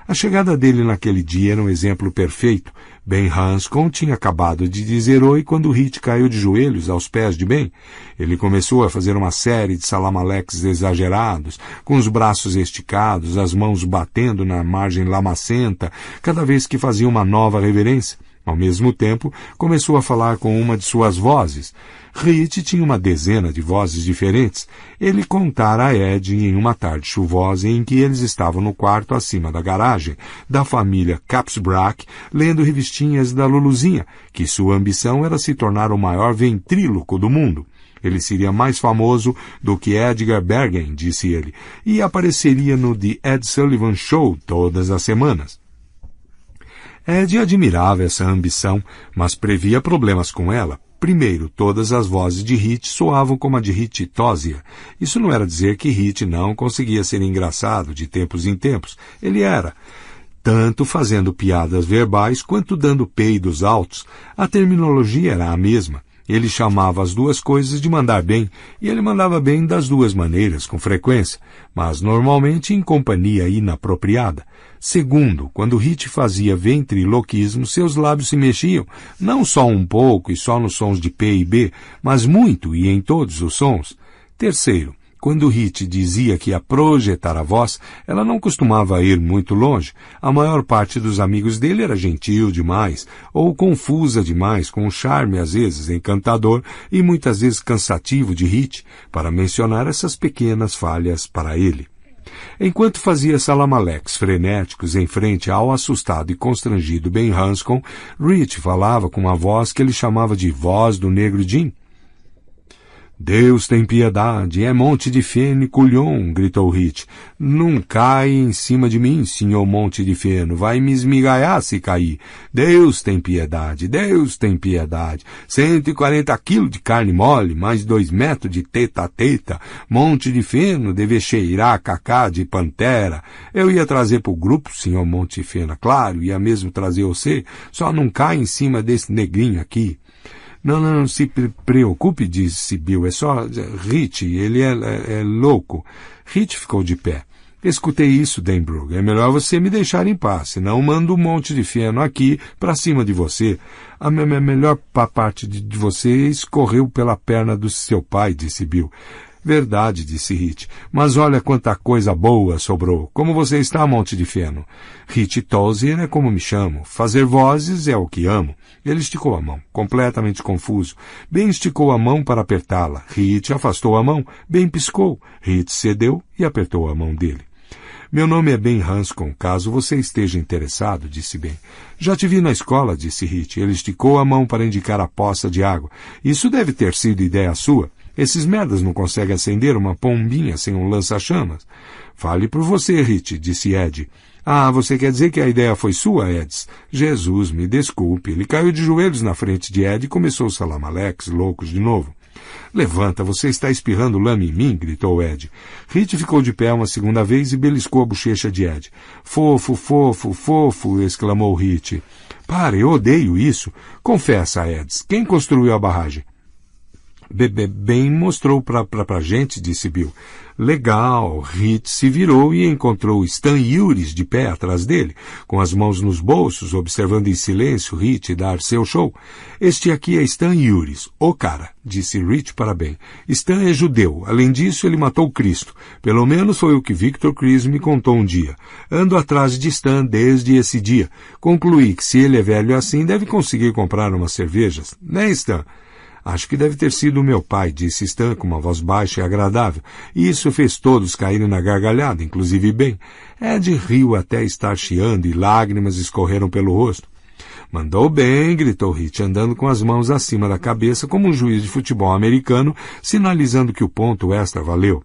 Speaker 1: A chegada dele naquele dia era um exemplo perfeito. Ben Hanscom tinha acabado de dizer oi quando Hit caiu de joelhos aos pés de Ben. Ele começou a fazer uma série de salamaleques exagerados, com os braços esticados, as mãos batendo na margem lamacenta, cada vez que fazia uma nova reverência. Ao mesmo tempo, começou a falar com uma de suas vozes. Hit tinha uma dezena de vozes diferentes. Ele contara a Ed em uma tarde chuvosa em que eles estavam no quarto acima da garagem, da família Capsbrack, lendo revistinhas da Luluzinha, que sua ambição era se tornar o maior ventríloco do mundo. Ele seria mais famoso do que Edgar Bergen, disse ele, e apareceria no The Ed Sullivan Show todas as semanas. Ed admirava essa ambição, mas previa problemas com ela. Primeiro, todas as vozes de Hit soavam como a de Hit Tozier. Isso não era dizer que Hit não conseguia ser engraçado de tempos em tempos. Ele era, tanto fazendo piadas verbais quanto dando peidos altos. A terminologia era a mesma. Ele chamava as duas coisas de mandar bem, e ele mandava bem das duas maneiras, com frequência, mas normalmente em companhia inapropriada. Segundo, quando Hit fazia ventriloquismo, seus lábios se mexiam, não só um pouco e só nos sons de P e B, mas muito e em todos os sons. Terceiro, quando Hit dizia que ia projetar a voz, ela não costumava ir muito longe. A maior parte dos amigos dele era gentil demais, ou confusa demais, com um charme às vezes encantador e muitas vezes cansativo de Hit, para mencionar essas pequenas falhas para ele. Enquanto fazia salamaleques frenéticos em frente ao assustado e constrangido Ben Hanscom, Hit falava com uma voz que ele chamava de voz do negro Jim. Deus tem piedade, é Monte de Feno, culhão, gritou Hit. Não cai em cima de mim, senhor Monte de Feno, vai me esmigalhar se cair. Deus tem piedade, Deus tem piedade. 140 quilos de carne mole, mais 2 metros de teta a teta. Monte de Feno deve cheirar cacá de pantera. Eu ia trazer pro grupo, senhor Monte de Feno, claro, ia mesmo trazer você, só não cai em cima desse negrinho aqui. Não se preocupe, disse Bill, é só Hit, ele é louco. Hit ficou de pé. Escutei isso, Denbrook, é melhor você me deixar em paz, senão mando um monte de feno aqui para cima de você. A melhor parte de você escorreu pela perna do seu pai, disse Bill. Verdade, disse Hit, mas olha quanta coisa boa sobrou. Como você está, Monte de Feno? Hit Tozier é como me chamo. Fazer vozes é o que amo. Ele esticou a mão, completamente confuso. Ben esticou a mão para apertá-la. Hit afastou a mão. Ben piscou. Hit cedeu e apertou a mão dele. Meu nome é Ben Hanscom, caso você esteja interessado, disse Ben. Já te vi na escola, disse Hit. Ele esticou a mão para indicar a poça de água. Isso deve ter sido ideia sua. Esses merdas não conseguem acender uma pombinha sem um lança-chamas. Fale por você, Hit, disse Ed. Ah, você quer dizer que a ideia foi sua, Eds? Jesus, me desculpe. Ele caiu de joelhos na frente de Ed e começou os salamaleques loucos de novo. Levanta, você está espirrando lama em mim, gritou Ed. Hit ficou de pé uma segunda vez e beliscou a bochecha de Ed. Fofo, fofo, fofo, exclamou Hit. Pare, eu odeio isso. Confessa, Eds, quem construiu a barragem? Bem mostrou pra gente, disse Bill. Legal. Hit se virou e encontrou Stan Uris de pé atrás dele, com as mãos nos bolsos, observando em silêncio Hit dar seu show. Este aqui é Stan Uris, o cara, disse Hit para Ben. Stan é judeu. Além disso, ele matou Cristo. Pelo menos foi o que Victor Chris me contou um dia. Ando atrás de Stan desde esse dia. Concluí que se ele é velho assim, deve conseguir comprar umas cervejas. Né, Stan? Acho que deve ter sido meu pai, disse Stan com uma voz baixa e agradável, e isso fez todos caírem na gargalhada, inclusive Ben. Ed riu até estar chiando e lágrimas escorreram pelo rosto. Mandou bem, gritou Hit, andando com as mãos acima da cabeça como um juiz de futebol americano, sinalizando que o ponto extra valeu.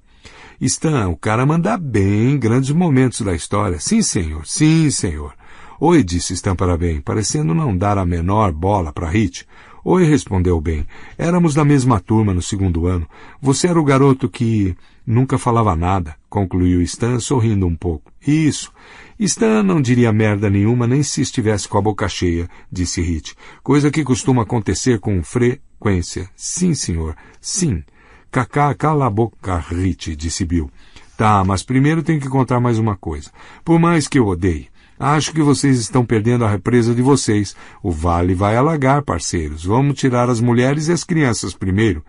Speaker 1: Stan, o cara manda bem, grandes momentos da história. Sim, senhor, sim, senhor. Oi, disse Stan para Ben, parecendo não dar a menor bola para Hit. Oi, respondeu Ben. Éramos da mesma turma no segundo ano. Você era o garoto que nunca falava nada, concluiu Stan, sorrindo um pouco. Isso. Stan não diria merda nenhuma nem se estivesse com a boca cheia, disse Hit. Coisa que costuma acontecer com frequência. Sim, senhor. Sim. Cacá, cala a boca, Hit, disse Bill. Tá, mas primeiro tenho que contar mais uma coisa. Por mais que eu odeie, acho que vocês estão perdendo a represa de vocês. O vale vai alagar, parceiros. Vamos tirar as mulheres e as crianças primeiro.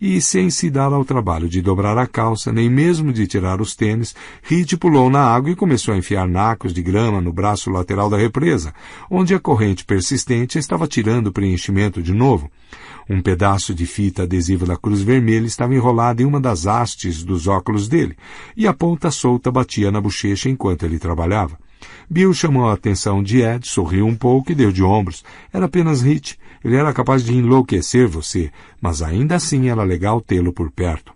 Speaker 1: E sem se dar ao trabalho de dobrar a calça, nem mesmo de tirar os tênis, Hit pulou na água e começou a enfiar nacos de grama no braço lateral da represa, onde a corrente persistente estava tirando o preenchimento de novo. Um pedaço de fita adesiva da Cruz Vermelha estava enrolado em uma das hastes dos óculos dele, e a ponta solta batia na bochecha enquanto ele trabalhava. Bill chamou a atenção de Ed, sorriu um pouco e deu de ombros. Era apenas Hit. Ele era capaz de enlouquecer você, mas ainda assim era legal tê-lo por perto.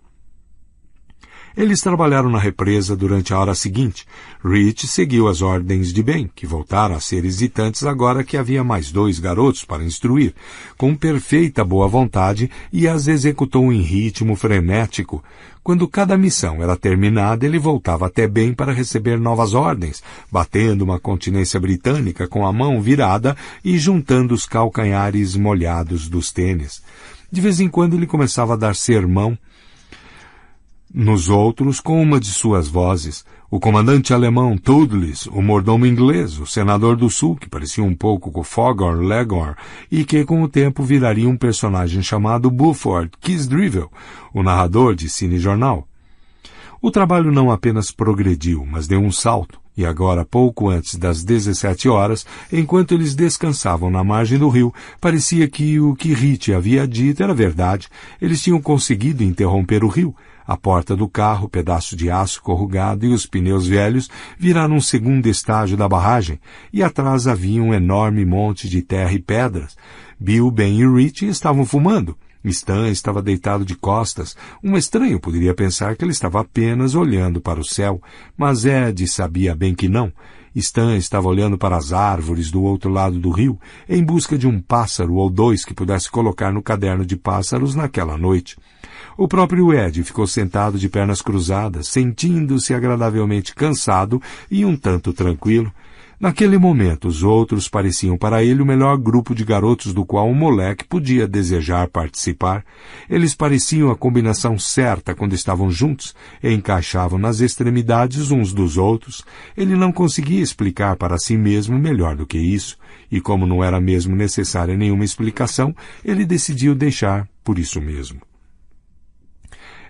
Speaker 1: Eles trabalharam na represa durante a hora seguinte. Rich seguiu as ordens de Ben, que voltaram a ser hesitantes agora que havia mais 2 garotos para instruir, com perfeita boa vontade, e as executou em ritmo frenético. Quando cada missão era terminada, ele voltava até Ben para receber novas ordens, batendo uma continência britânica com a mão virada e juntando os calcanhares molhados dos tênis. De vez em quando ele começava a dar sermão nos outros com uma de suas vozes. O comandante alemão Tudlis, o mordomo inglês, o senador do sul, que parecia um pouco com Foghorn Leghorn, e que com o tempo viraria um personagem chamado Buford Kisdrivel, o narrador de cinejornal. O trabalho não apenas progrediu, mas deu um salto, e agora, pouco antes das 17 horas, enquanto eles descansavam na margem do rio, parecia que o que Hit havia dito era verdade. Eles tinham conseguido interromper o rio. A porta do carro, pedaço de aço corrugado e os pneus velhos viraram um segundo estágio da barragem, e atrás havia um enorme monte de terra e pedras. Bill, Ben e Rich estavam fumando. Stan estava deitado de costas. Um estranho poderia pensar que ele estava apenas olhando para o céu, mas Ed sabia bem que não. Stan estava olhando para as árvores do outro lado do rio, em busca de um pássaro ou 2 que pudesse colocar no caderno de pássaros naquela noite. O próprio Ed ficou sentado de pernas cruzadas, sentindo-se agradavelmente cansado e um tanto tranquilo. Naquele momento, os outros pareciam para ele o melhor grupo de garotos do qual um moleque podia desejar participar. Eles pareciam a combinação certa quando estavam juntos, e encaixavam nas extremidades uns dos outros. Ele não conseguia explicar para si mesmo melhor do que isso, e como não era mesmo necessária nenhuma explicação, ele decidiu deixar por isso mesmo.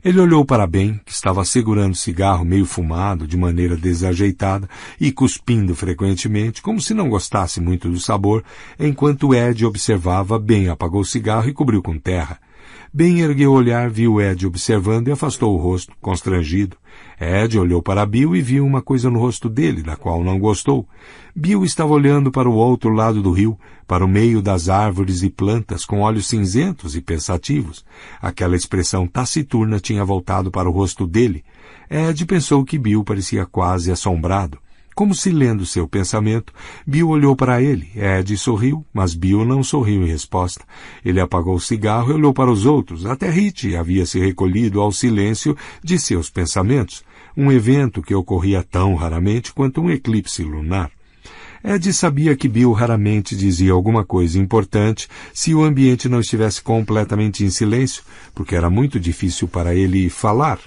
Speaker 1: Ele olhou para Ben, que estava segurando o cigarro meio fumado, de maneira desajeitada, e cuspindo frequentemente, como se não gostasse muito do sabor, enquanto Ed observava, Ben apagou o cigarro e cobriu com terra. Ben ergueu o olhar, viu Ed observando e afastou o rosto, constrangido. Ed olhou para Bill e viu uma coisa no rosto dele, da qual não gostou. Bill estava olhando para o outro lado do rio, para o meio das árvores e plantas, com olhos cinzentos e pensativos. Aquela expressão taciturna tinha voltado para o rosto dele. Ed pensou que Bill parecia quase assombrado. Como se lendo seu pensamento, Bill olhou para ele. Ed sorriu, mas Bill não sorriu em resposta. Ele apagou o cigarro e olhou para os outros. Até Rich havia se recolhido ao silêncio de seus pensamentos, um evento que ocorria tão raramente quanto um eclipse lunar. Ed sabia que Bill raramente dizia alguma coisa importante se o ambiente não estivesse completamente em silêncio, porque era muito difícil para ele falar.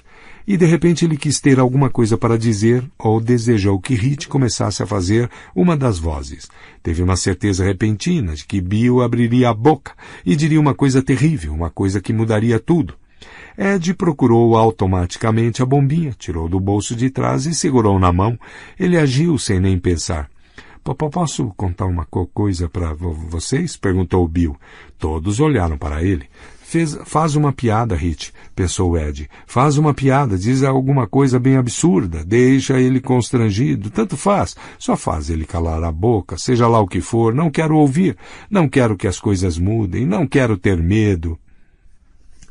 Speaker 1: E de repente ele quis ter alguma coisa para dizer ou desejou que Rich começasse a fazer uma das vozes. Teve uma certeza repentina de que Bill abriria a boca e diria uma coisa terrível, uma coisa que mudaria tudo. Ed procurou automaticamente a bombinha, tirou do bolso de trás e segurou na mão. Ele agiu sem nem pensar. Posso contar uma coisa para vocês? Perguntou Bill. Todos olharam para ele. Faz uma piada, Rich, pensou Ed. Faz uma piada, diz alguma coisa bem absurda, deixa ele constrangido, tanto faz, só faz ele calar a boca, seja lá o que for, não quero ouvir, não quero que as coisas mudem, não quero ter medo.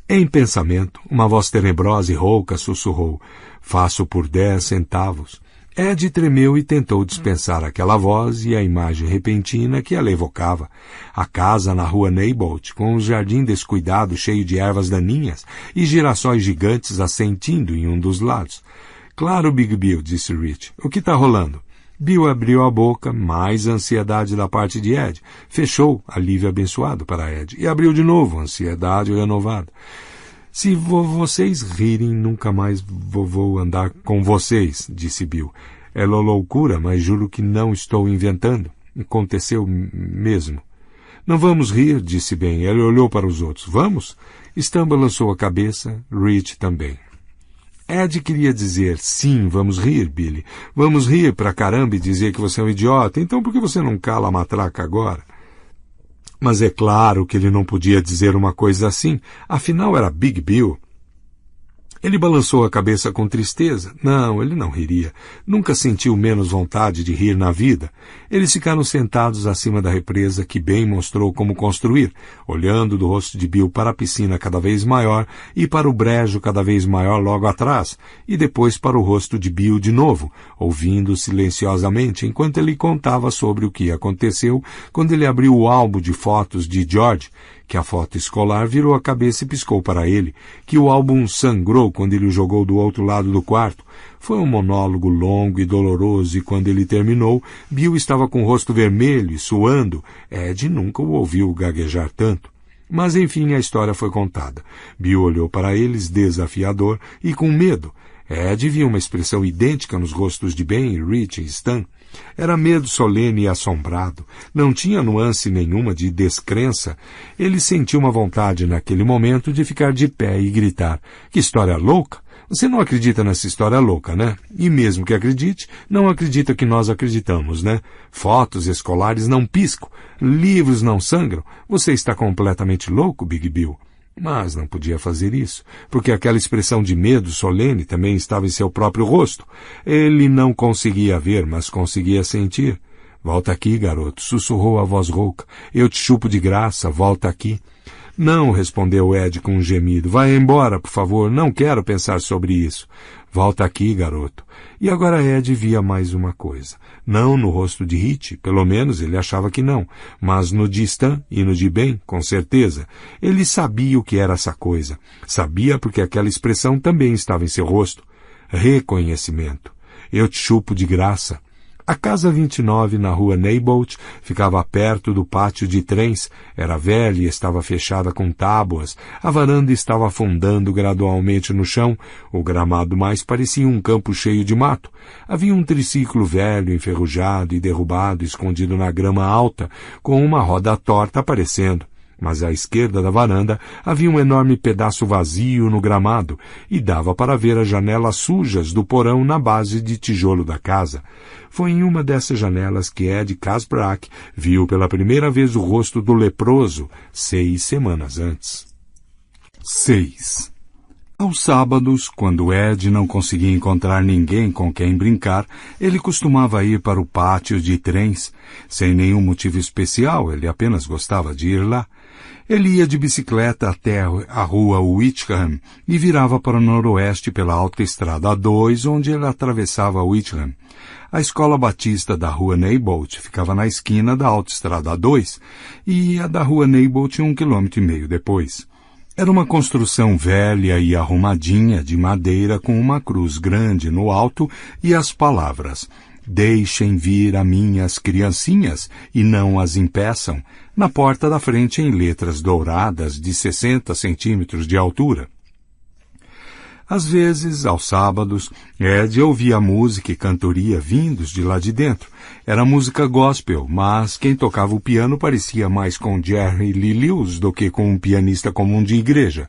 Speaker 1: Em pensamento, uma voz tenebrosa e rouca sussurrou, faço por 10 centavos. Ed tremeu e tentou dispensar aquela voz e a imagem repentina que ela evocava. A casa na rua Neighbolt, com um jardim descuidado cheio de ervas daninhas e girassóis gigantes assentindo em um dos lados. Claro, Big Bill, disse Rich. O que está rolando? Bill abriu a boca, mais ansiedade da parte de Ed. Fechou, alívio abençoado para Ed, e abriu de novo, ansiedade renovada. Se vocês rirem, nunca mais vou andar com vocês, disse Bill. É loucura, mas juro que não estou inventando. Aconteceu mesmo. Não vamos rir, disse Ben. Ele olhou para os outros. Vamos? Stan balançou a cabeça, Rich também. Ed queria dizer, sim, vamos rir, Billy. Vamos rir pra caramba e dizer que você é um idiota. Então por que você não cala a matraca agora? Mas é claro que ele não podia dizer uma coisa assim. Afinal, era Big Bill. Ele balançou a cabeça com tristeza. Não, ele não riria. Nunca sentiu menos vontade de rir na vida. Eles ficaram sentados acima da represa que Ben mostrou como construir, olhando do rosto de Bill para a piscina cada vez maior e para o brejo cada vez maior logo atrás, e depois para o rosto de Bill de novo, ouvindo silenciosamente enquanto ele contava sobre o que aconteceu quando ele abriu o álbum de fotos de George, que a foto escolar virou a cabeça e piscou para ele, que o álbum sangrou quando ele o jogou do outro lado do quarto. Foi um monólogo longo e doloroso e quando ele terminou, Bill estava com o rosto vermelho e suando. Ed nunca o ouviu gaguejar tanto. Mas enfim a história foi contada. Bill olhou para eles desafiador e com medo. Ed via uma expressão idêntica nos rostos de Ben, Rich e Stan. Era medo solene e assombrado. Não tinha nuance nenhuma de descrença. Ele sentiu uma vontade naquele momento de ficar de pé e gritar. Que história louca! Você não acredita nessa história louca, né? E mesmo que acredite, não acredita que nós acreditamos, né? Fotos escolares não piscam. Livros não sangram. Você está completamente louco, Big Bill. Mas não podia fazer isso, porque aquela expressão de medo solene também estava em seu próprio rosto. Ele não conseguia ver, mas conseguia sentir. Volta aqui, garoto, sussurrou a voz rouca. Eu te chupo de graça, volta aqui. Não, respondeu Ed com um gemido. Vai embora, por favor, não quero pensar sobre isso. Volta aqui, garoto. E agora Ed via mais uma coisa. Não no rosto de Rich, pelo menos ele achava que não, mas no de Stan e no de Ben, com certeza. Ele sabia o que era essa coisa. Sabia porque aquela expressão também estava em seu rosto. Reconhecimento. Eu te chupo de graça. A casa 29, na rua Neighbolt, ficava perto do pátio de trens. Era velha e estava fechada com tábuas. A varanda estava afundando gradualmente no chão. O gramado mais parecia um campo cheio de mato. Havia um triciclo velho, enferrujado e derrubado, escondido na grama alta, com uma roda torta aparecendo. Mas à esquerda da varanda havia um enorme pedaço vazio no gramado e dava para ver as janelas sujas do porão na base de tijolo da casa. Foi em uma dessas janelas que Ed Kasbrak viu pela primeira vez o rosto do leproso 6 semanas antes. 6. Aos sábados, quando Ed não conseguia encontrar ninguém com quem brincar, ele costumava ir para o pátio de trens. Sem nenhum motivo especial, ele apenas gostava de ir lá. Ele ia de bicicleta até a rua Wickham e virava para o noroeste pela Autoestrada A2, onde ele atravessava Wickham. A escola batista da rua Neibolt ficava na esquina da Autoestrada A2 e a da rua Neibolt 1,5 km depois. Era uma construção velha e arrumadinha de madeira com uma cruz grande no alto e as palavras "Deixem vir a minhas criancinhas e não as impeçam", na porta da frente em letras douradas de 60 centímetros de altura. Às vezes, aos sábados, Ed ouvia música e cantoria vindos de lá de dentro. Era música gospel, mas quem tocava o piano parecia mais com Jerry Lee Lewis do que com um pianista comum de igreja.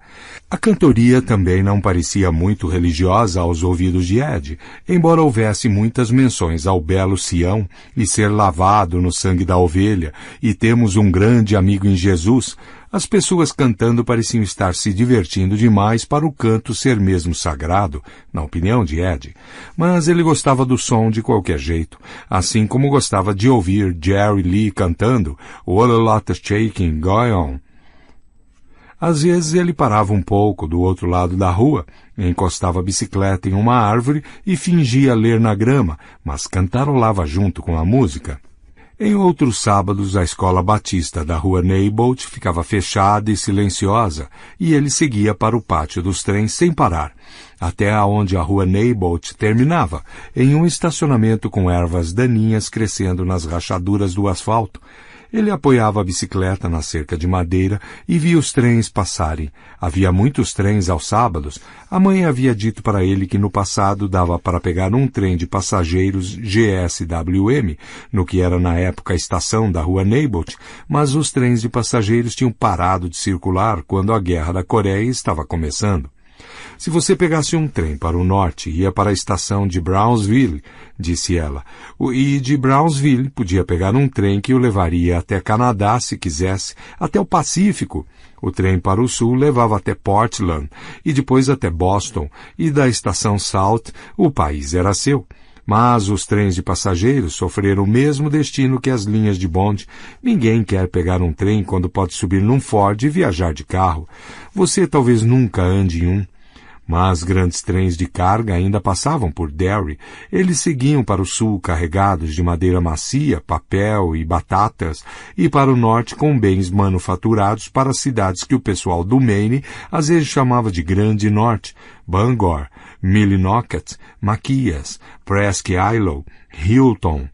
Speaker 1: A cantoria também não parecia muito religiosa aos ouvidos de Ed, embora houvesse muitas menções ao belo Sião e ser lavado no sangue da ovelha, e temos um grande amigo em Jesus. As pessoas cantando pareciam estar se divertindo demais para o canto ser mesmo sagrado, na opinião de Ed. Mas ele gostava do som de qualquer jeito, assim como gostava de ouvir Jerry Lee cantando "What a Lot of Shaking Going On". Às vezes ele parava um pouco do outro lado da rua, encostava a bicicleta em uma árvore e fingia ler na grama, mas cantarolava junto com a música. Em outros sábados, a escola batista da rua Neibolt ficava fechada e silenciosa, e ele seguia para o pátio dos trens sem parar, até aonde a rua Neibolt terminava, em um estacionamento com ervas daninhas crescendo nas rachaduras do asfalto. Ele apoiava a bicicleta na cerca de madeira e via os trens passarem. Havia muitos trens aos sábados. A mãe havia dito para ele que no passado dava para pegar um trem de passageiros GSWM, no que era na época a estação da rua Neibolt, mas os trens de passageiros tinham parado de circular quando a Guerra da Coreia estava começando. Se você pegasse um trem para o norte, ia para a estação de Brownsville, disse ela, e de Brownsville podia pegar um trem que o levaria até Canadá, se quisesse, até o Pacífico. O trem para o sul levava até Portland, e depois até Boston, e da estação South o país era seu. Mas os trens de passageiros sofreram o mesmo destino que as linhas de bonde. Ninguém quer pegar um trem quando pode subir num Ford e viajar de carro. Você talvez nunca ande em um. Mas grandes trens de carga ainda passavam por Derry. Eles seguiam para o sul carregados de madeira macia, papel e batatas, e para o norte com bens manufaturados para as cidades que o pessoal do Maine às vezes chamava de Grande Norte: Bangor, Millinocket, Maquias, Presque Isle, Hilton.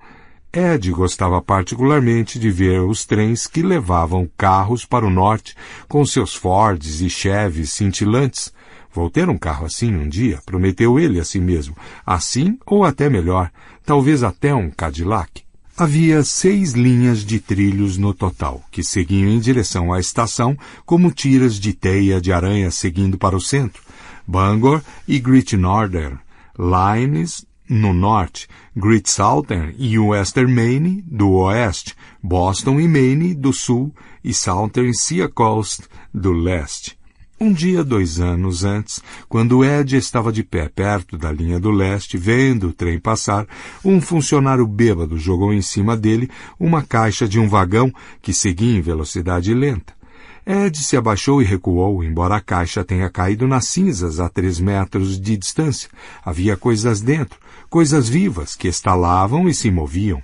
Speaker 1: Ed gostava particularmente de ver os trens que levavam carros para o norte, com seus Fords e Chevys cintilantes. Vou ter um carro assim um dia, prometeu ele a si mesmo. Assim ou até melhor, talvez até um Cadillac. Havia 6 linhas de trilhos no total, que seguiam em direção à estação como tiras de teia de aranha seguindo para o centro. Bangor e Great Northern Lines no norte, Great Southern e Western Maine do oeste, Boston e Maine do sul e Southern Seacoast do leste. Um dia, 2 anos antes, quando Ed estava de pé perto da linha do leste, vendo o trem passar, um funcionário bêbado jogou em cima dele uma caixa de um vagão que seguia em velocidade lenta. Ed se abaixou e recuou, embora a caixa tenha caído nas cinzas a 3 metros de distância. Havia coisas dentro, coisas vivas, que estalavam e se moviam.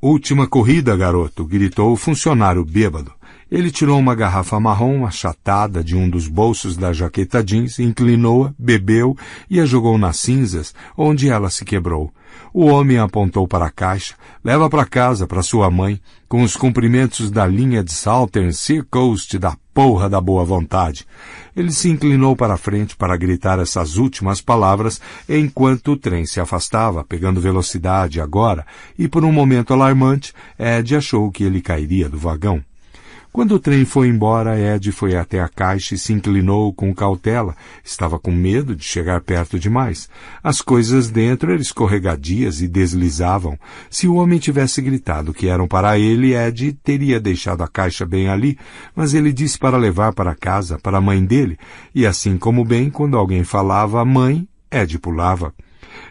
Speaker 1: "Última corrida, garoto!" gritou o funcionário bêbado. Ele tirou uma garrafa marrom achatada de um dos bolsos da jaqueta jeans, inclinou-a, bebeu e a jogou nas cinzas, onde ela se quebrou. O homem apontou para a caixa. "Leva para casa, para sua mãe, com os cumprimentos da linha de Southern Seacoast da porra da boa vontade." Ele se inclinou para a frente para gritar essas últimas palavras enquanto o trem se afastava, pegando velocidade agora, e por um momento alarmante, Ed achou que ele cairia do vagão. Quando o trem foi embora, Ed foi até a caixa e se inclinou com cautela. Estava com medo de chegar perto demais. As coisas dentro eram escorregadias e deslizavam. Se o homem tivesse gritado que eram para ele, Ed teria deixado a caixa bem ali, mas ele disse para levar para casa, para a mãe dele, e assim como bem, quando alguém falava "mãe", Ed pulava.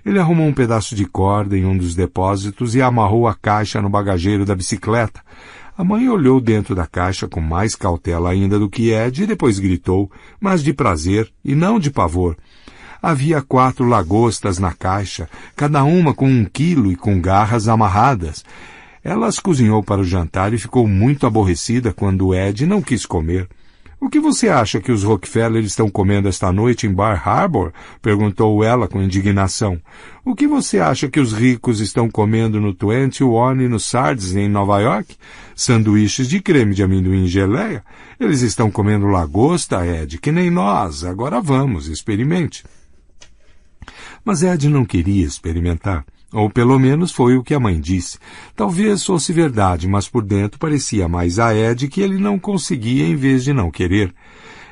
Speaker 1: Ele arrumou um pedaço de corda em um dos depósitos e amarrou a caixa no bagageiro da bicicleta. A mãe olhou dentro da caixa com mais cautela ainda do que Ed e depois gritou, mas de prazer e não de pavor. Havia 4 lagostas na caixa, cada uma com 1 quilo e com garras amarradas. Ela as cozinhou para o jantar e ficou muito aborrecida quando Ed não quis comer. O que você acha que os Rockefeller estão comendo esta noite em Bar Harbor? Perguntou ela com indignação. O que você acha que os ricos estão comendo no 21 e no Sardes em Nova York? Sanduíches de creme de amendoim e geleia? Eles estão comendo lagosta, Ed, que nem nós. Agora vamos, experimente. Mas Ed não queria experimentar. Ou pelo menos foi o que a mãe disse. Talvez fosse verdade, mas por dentro parecia mais a Ed que ele não conseguia em vez de não querer.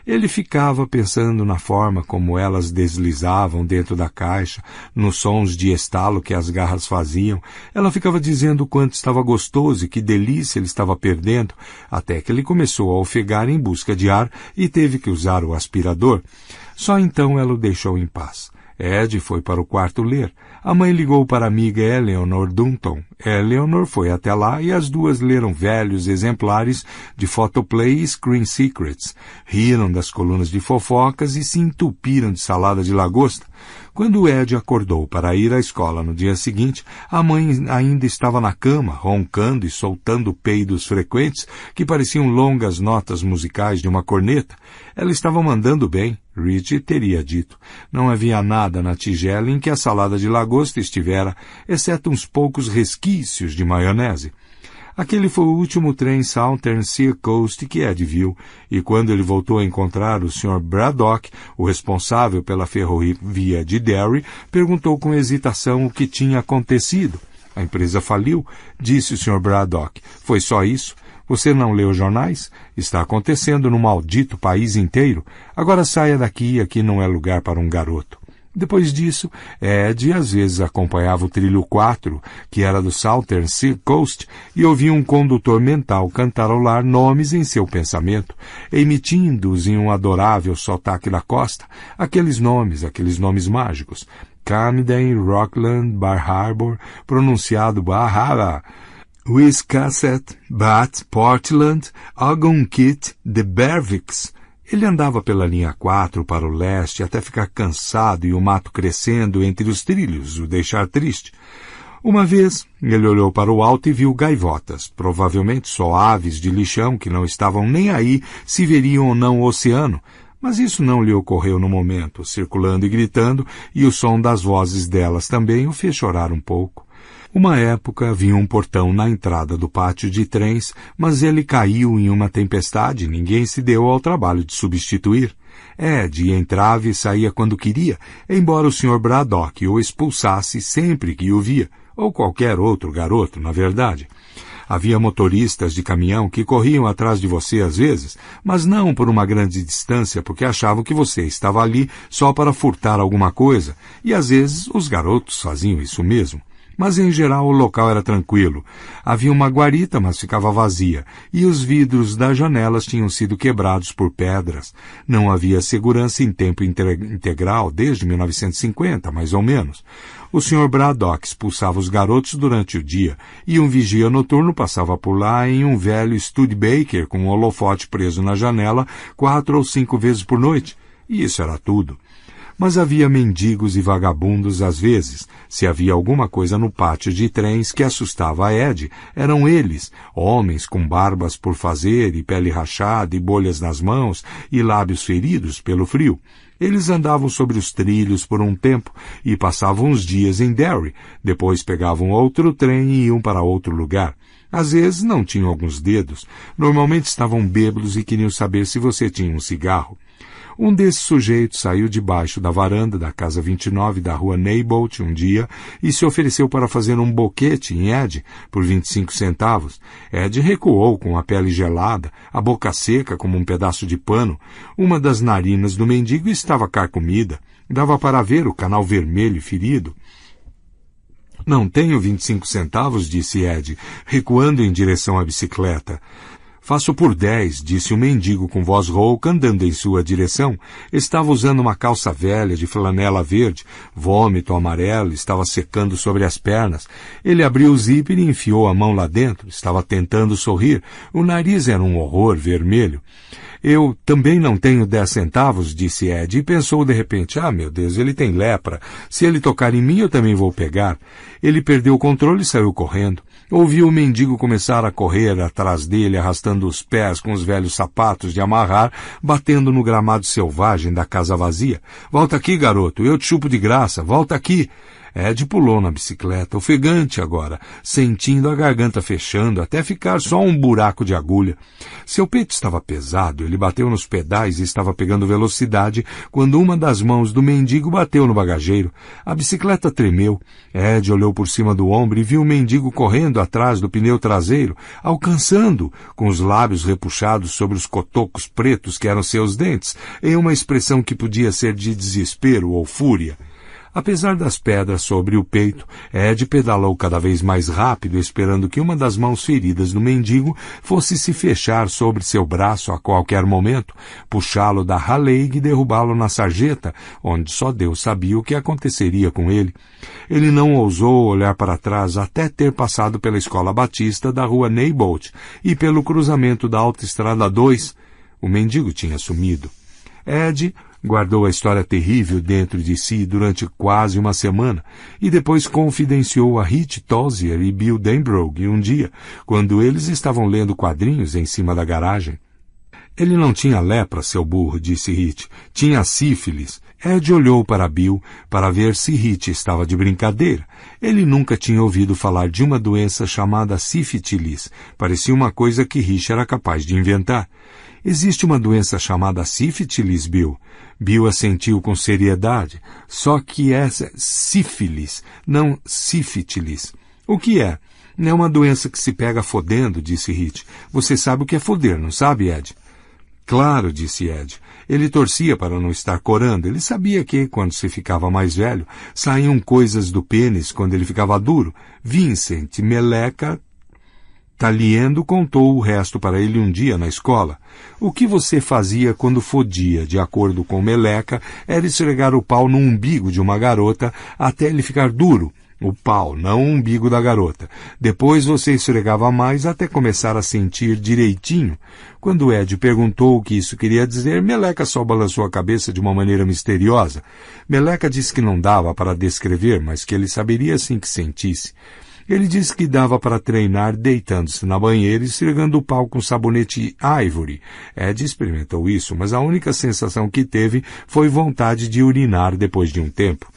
Speaker 1: Ele ficava pensando na forma como elas deslizavam dentro da caixa, nos sons de estalo que as garras faziam. Ela ficava dizendo o quanto estava gostoso e que delícia ele estava perdendo, até que ele começou a ofegar em busca de ar e teve que usar o aspirador. Só então ela o deixou em paz. Ed foi para o quarto ler. A mãe ligou para a amiga Eleanor Dunton. Eleanor foi até lá e as duas leram velhos exemplares de Photoplay e Screen Secrets. Riram das colunas de fofocas e se entupiram de salada de lagosta. Quando Ed acordou para ir à escola no dia seguinte, a mãe ainda estava na cama, roncando e soltando peidos frequentes que pareciam longas notas musicais de uma corneta. Ela estava mandando bem, Richie teria dito. Não havia nada na tigela em que a salada de lagosta estivera, exceto uns poucos resquícios de maionese. Aquele foi o último trem Southern Sea Coast que Ed viu, e quando ele voltou a encontrar o Sr. Braddock, o responsável pela ferrovia de Derry, perguntou com hesitação o que tinha acontecido. A empresa faliu, disse o Sr. Braddock. Foi só isso? Você não leu jornais? Está acontecendo no maldito país inteiro. Agora saia daqui, aqui não é lugar para um garoto. Depois disso, Ed às vezes acompanhava o trilho 4, que era do Southern Sea Coast, e ouvia um condutor mental cantarolar nomes em seu pensamento, emitindo-os em um adorável sotaque da costa, aqueles nomes mágicos. Camden, Rockland, Bar Harbor, pronunciado Bar Harbor, Wiscasset, Bath, Portland, Algonquin, The Berwick's. Ele andava pela linha 4 para o leste até ficar cansado e o mato crescendo entre os trilhos o deixar triste. Uma vez, ele olhou para o alto e viu gaivotas, provavelmente só aves de lixão que não estavam nem aí se veriam ou não o oceano, mas isso não lhe ocorreu no momento, circulando e gritando, e o som das vozes delas também o fez chorar um pouco. Uma época havia um portão na entrada do pátio de trens, mas ele caiu em uma tempestade e ninguém se deu ao trabalho de substituir. Ed entrava e saía quando queria, embora o Sr. Braddock o expulsasse sempre que o via, ou qualquer outro garoto, na verdade. Havia motoristas de caminhão que corriam atrás de você às vezes, mas não por uma grande distância, porque achavam que você estava ali só para furtar alguma coisa, e às vezes os garotos faziam isso mesmo. Mas, em geral, o local era tranquilo. Havia uma guarita, mas ficava vazia, e os vidros das janelas tinham sido quebrados por pedras. Não havia segurança em tempo integral desde 1950, mais ou menos. O Sr. Braddock expulsava os garotos durante o dia, e um vigia noturno passava por lá em um velho Studebaker com um holofote preso na janela 4 ou 5 vezes por noite. E isso era tudo. Mas havia mendigos e vagabundos às vezes. Se havia alguma coisa no pátio de trens que assustava a Ed, eram eles, homens com barbas por fazer e pele rachada e bolhas nas mãos e lábios feridos pelo frio. Eles andavam sobre os trilhos por um tempo e passavam uns dias em Derry, depois pegavam outro trem e iam para outro lugar. Às vezes não tinham alguns dedos, normalmente estavam bêbados e queriam saber se você tinha um cigarro. Um desses sujeitos saiu debaixo da varanda da casa 29 da rua Neibolt um dia e se ofereceu para fazer um boquete em Ed por 25 centavos. Ed recuou com a pele gelada, a boca seca como um pedaço de pano. Uma das narinas do mendigo estava carcomida. Dava para ver o canal vermelho ferido. Não tenho 25 centavos, disse Ed, recuando em direção à bicicleta. Faço por 10, disse o mendigo com voz rouca, andando em sua direção. Estava usando uma calça velha de flanela verde, vômito amarelo, estava secando sobre as pernas. Ele abriu o zíper e enfiou a mão lá dentro. Estava tentando sorrir. O nariz era um horror vermelho. Eu também não tenho 10 centavos, disse Ed, e pensou de repente, meu Deus, ele tem lepra. Se ele tocar em mim, eu também vou pegar. Ele perdeu o controle e saiu correndo. Ouviu o mendigo começar a correr atrás dele, arrastando os pés com os velhos sapatos de amarrar, batendo no gramado selvagem da casa vazia. Volta aqui, garoto, eu te chupo de graça, volta aqui. Ed pulou na bicicleta, ofegante agora, sentindo a garganta fechando até ficar só um buraco de agulha. Seu peito estava pesado, ele bateu nos pedais e estava pegando velocidade quando uma das mãos do mendigo bateu no bagageiro. A bicicleta tremeu. Ed olhou por cima do ombro e viu o mendigo correndo atrás do pneu traseiro, alcançando, com os lábios repuxados sobre os cotocos pretos que eram seus dentes, em uma expressão que podia ser de desespero ou fúria. Apesar das pedras sobre o peito, Ed pedalou cada vez mais rápido, esperando que uma das mãos feridas do mendigo fosse se fechar sobre seu braço a qualquer momento, puxá-lo da raleigh e derrubá-lo na sarjeta, onde só Deus sabia o que aconteceria com ele. Ele não ousou olhar para trás até ter passado pela Escola Batista da rua Neibolt e pelo cruzamento da Autoestrada 2. O mendigo tinha sumido. Ed guardou a história terrível dentro de si durante quase uma semana e depois confidenciou a Rich Tozier e Bill Denbrough um dia, quando eles estavam lendo quadrinhos em cima da garagem. Ele não tinha lepra, seu burro, disse Rich. Tinha sífilis. Ed olhou para Bill para ver se Rich estava de brincadeira. Ele nunca tinha ouvido falar de uma doença chamada sífilis. Parecia uma coisa que Rich era capaz de inventar. Existe uma doença chamada sífilis, Bill. Bill assentiu com seriedade. Só que é sífilis, não sífilis. O que é? É uma doença que se pega fodendo, disse Rich. Você sabe o que é foder, não sabe, Ed? Claro, disse Ed. Ele torcia para não estar corando. Ele sabia que, quando se ficava mais velho, saíam coisas do pênis quando ele ficava duro. Vincent Meleca Taliendo contou o resto para ele um dia na escola. O que você fazia quando fodia, de acordo com Meleca, era esfregar o pau no umbigo de uma garota até ele ficar duro. O pau, não o umbigo da garota. Depois você esfregava mais até começar a sentir direitinho. Quando Ed perguntou o que isso queria dizer, Meleca só balançou a cabeça de uma maneira misteriosa. Meleca disse que não dava para descrever, mas que ele saberia assim que sentisse. Ele disse que dava para treinar deitando-se na banheira e esfregando o pau com sabonete Ivory. Ed experimentou isso, mas a única sensação que teve foi vontade de urinar depois de um tempo.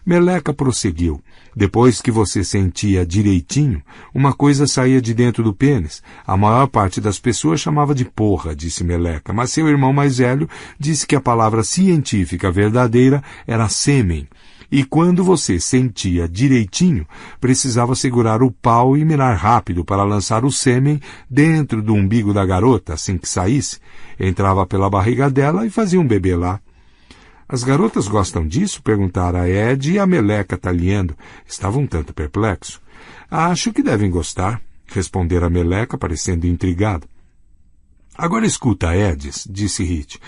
Speaker 1: Meleca prosseguiu. Depois que você sentia direitinho, uma coisa saía de dentro do pênis. A maior parte das pessoas chamava de porra, disse Meleca, mas seu irmão mais velho disse que a palavra científica verdadeira era sêmen. E quando você sentia direitinho, precisava segurar o pau e mirar rápido para lançar o sêmen dentro do umbigo da garota, assim que saísse. Entrava pela barriga dela e fazia um bebê lá. As garotas gostam disso? Perguntara Ed e a Meleca Taliendo. Estava um tanto perplexo. Acho que devem gostar, respondera Meleca, parecendo intrigado. Agora escuta, Eds, disse Rich,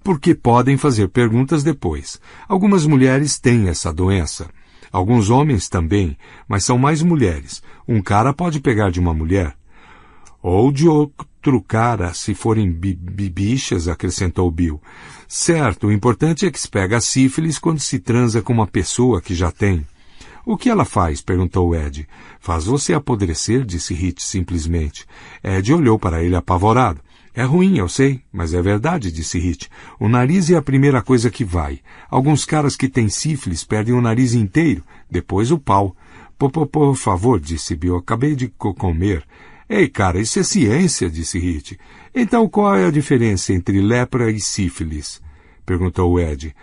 Speaker 1: porque podem fazer perguntas depois. Algumas mulheres têm essa doença. Alguns homens também, mas são mais mulheres. Um cara pode pegar de uma mulher. Ou de outro cara, se forem bichas, acrescentou Bill. Certo, o importante é que se pega a sífilis quando se transa com uma pessoa que já tem. O que ela faz? Perguntou Ed. Faz você apodrecer, disse Rich simplesmente. Ed olhou para ele apavorado. É ruim, eu sei, mas é verdade, disse Rich. O nariz é a primeira coisa que vai. Alguns caras que têm sífilis perdem o nariz inteiro, depois o pau. Por favor, disse Bill, acabei de comer. Ei, cara, isso é ciência, disse Rich. Então qual é a diferença entre lepra e sífilis? Perguntou Ed.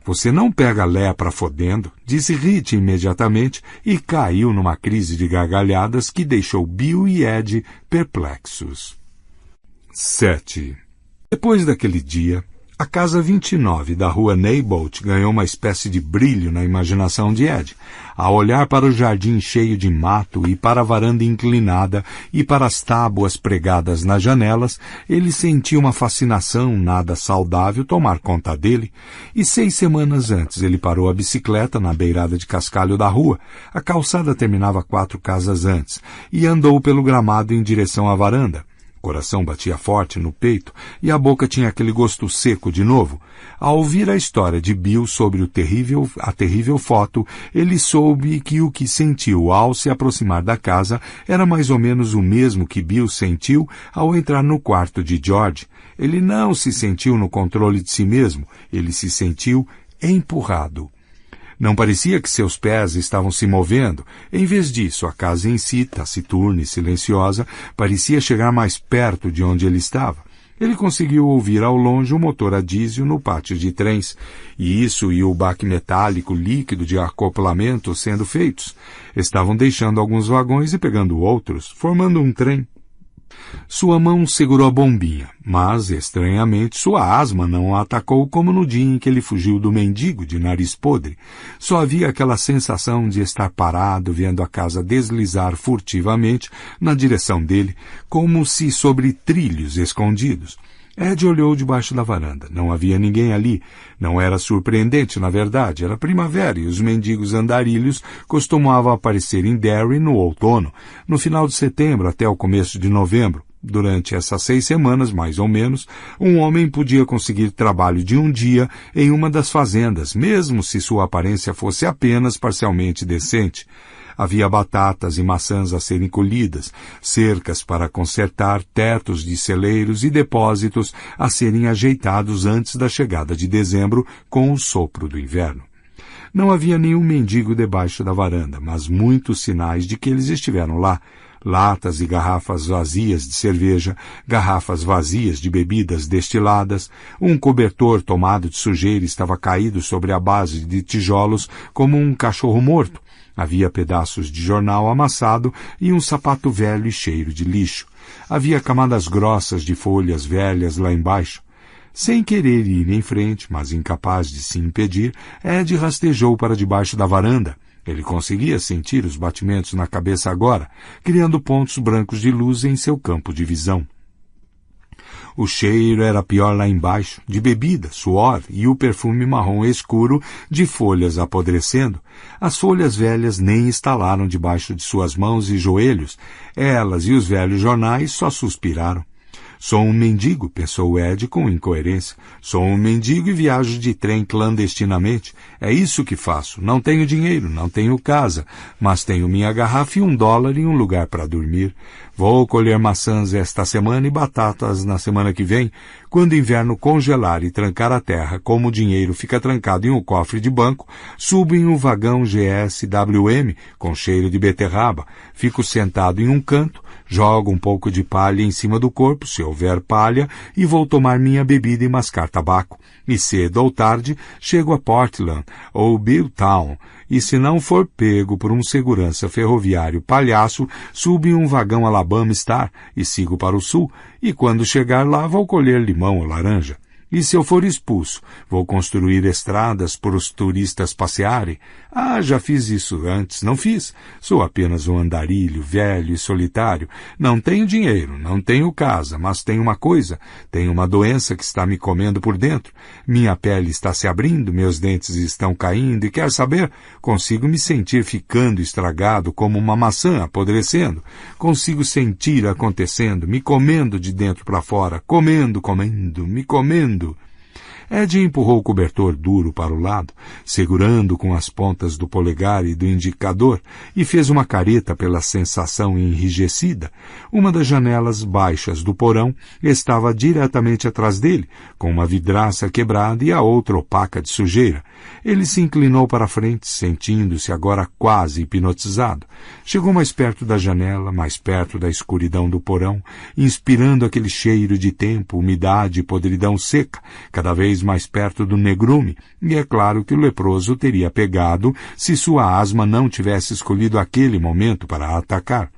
Speaker 1: Você não pega lepra fodendo, disse Rich imediatamente e caiu numa crise de gargalhadas que deixou Bill e Ed perplexos. 7. Depois daquele dia, A casa 29 da rua Neibolt ganhou uma espécie de brilho na imaginação de Ed. Ao olhar para o jardim cheio de mato e para a varanda inclinada e para as tábuas pregadas nas janelas, ele sentia uma fascinação nada saudável tomar conta dele. E 6 semanas antes ele parou a bicicleta na beirada de cascalho da rua. A calçada terminava 4 casas antes e andou pelo gramado em direção à varanda. O coração batia forte no peito e a boca tinha aquele gosto seco de novo. Ao ouvir a história de Bill sobre a terrível foto, ele soube que o que sentiu ao se aproximar da casa era mais ou menos o mesmo que Bill sentiu ao entrar no quarto de George. Ele não se sentiu no controle de si mesmo, ele se sentiu empurrado. Não parecia que seus pés estavam se movendo. Em vez disso, a casa em si, taciturna e silenciosa, parecia chegar mais perto de onde ele estava. Ele conseguiu ouvir ao longe o motor a diesel no pátio de trens, e isso e o baque metálico líquido de acoplamento sendo feitos. Estavam deixando alguns vagões e pegando outros, formando um trem. Sua mão segurou a bombinha, mas, estranhamente, sua asma não o atacou como no dia em que ele fugiu do mendigo de nariz podre. Só havia aquela sensação de estar parado vendo a casa deslizar furtivamente na direção dele, como se sobre trilhos escondidos. Ed olhou debaixo da varanda. Não havia ninguém ali. Não era surpreendente, na verdade. Era primavera e os mendigos andarilhos costumavam aparecer em Derry no outono, no final de setembro até o começo de novembro. Durante essas 6 semanas, mais ou menos, um homem podia conseguir trabalho de um dia em uma das fazendas, mesmo se sua aparência fosse apenas parcialmente decente. Havia batatas e maçãs a serem colhidas, cercas para consertar, tetos de celeiros e depósitos a serem ajeitados antes da chegada de dezembro com o sopro do inverno. Não havia nenhum mendigo debaixo da varanda, mas muitos sinais de que eles estiveram lá. Latas e garrafas vazias de cerveja, garrafas vazias de bebidas destiladas, um cobertor tomado de sujeira estava caído sobre a base de tijolos como um cachorro morto. Havia pedaços de jornal amassado e um sapato velho e cheiro de lixo. Havia camadas grossas de folhas velhas lá embaixo. Sem querer ir em frente, mas incapaz de se impedir, Ed rastejou para debaixo da varanda. Ele conseguia sentir os batimentos na cabeça agora, criando pontos brancos de luz em seu campo de visão. O cheiro era pior lá embaixo, de bebida, suor e o perfume marrom escuro de folhas apodrecendo. As folhas velhas nem estalaram debaixo de suas mãos e joelhos. Elas e os velhos jornais só suspiraram. Sou um mendigo, pensou Ed com incoerência. Sou um mendigo e viajo de trem clandestinamente. É isso que faço. Não tenho dinheiro, não tenho casa, mas tenho minha garrafa e $1 e um lugar para dormir. Vou colher maçãs esta semana e batatas na semana que vem. Quando o inverno congelar e trancar a terra, como o dinheiro fica trancado em um cofre de banco, subo em um vagão GSWM com cheiro de beterraba. Fico sentado em um canto, jogo um pouco de palha em cima do corpo, se houver palha, e vou tomar minha bebida e mascar tabaco. E cedo ou tarde, chego a Portland ou Billtown, e se não for pego por um segurança ferroviário palhaço, subo em um vagão Alabama Star e sigo para o sul, e quando chegar lá vou colher limão ou laranja. E se eu for expulso, vou construir estradas para os turistas passearem? Ah, já fiz isso antes, não fiz. Sou apenas um andarilho, velho e solitário. Não tenho dinheiro, não tenho casa, mas tenho uma coisa. Tenho uma doença que está me comendo por dentro. Minha pele está se abrindo, meus dentes estão caindo e, quer saber, consigo me sentir ficando estragado como uma maçã apodrecendo. Consigo sentir acontecendo, me comendo de dentro para fora, comendo, me comendo. Ed empurrou o cobertor duro para o lado, segurando com as pontas do polegar e do indicador, e fez uma careta pela sensação enrijecida. Uma das janelas baixas do porão estava diretamente atrás dele, com uma vidraça quebrada e a outra opaca de sujeira. Ele se inclinou para a frente, sentindo-se agora quase hipnotizado. Chegou mais perto da janela, mais perto da escuridão do porão, inspirando aquele cheiro de tempo, umidade e podridão seca, cada vez mais perto do negrume, e é claro que o leproso teria pegado se sua asma não tivesse escolhido aquele momento para atacar.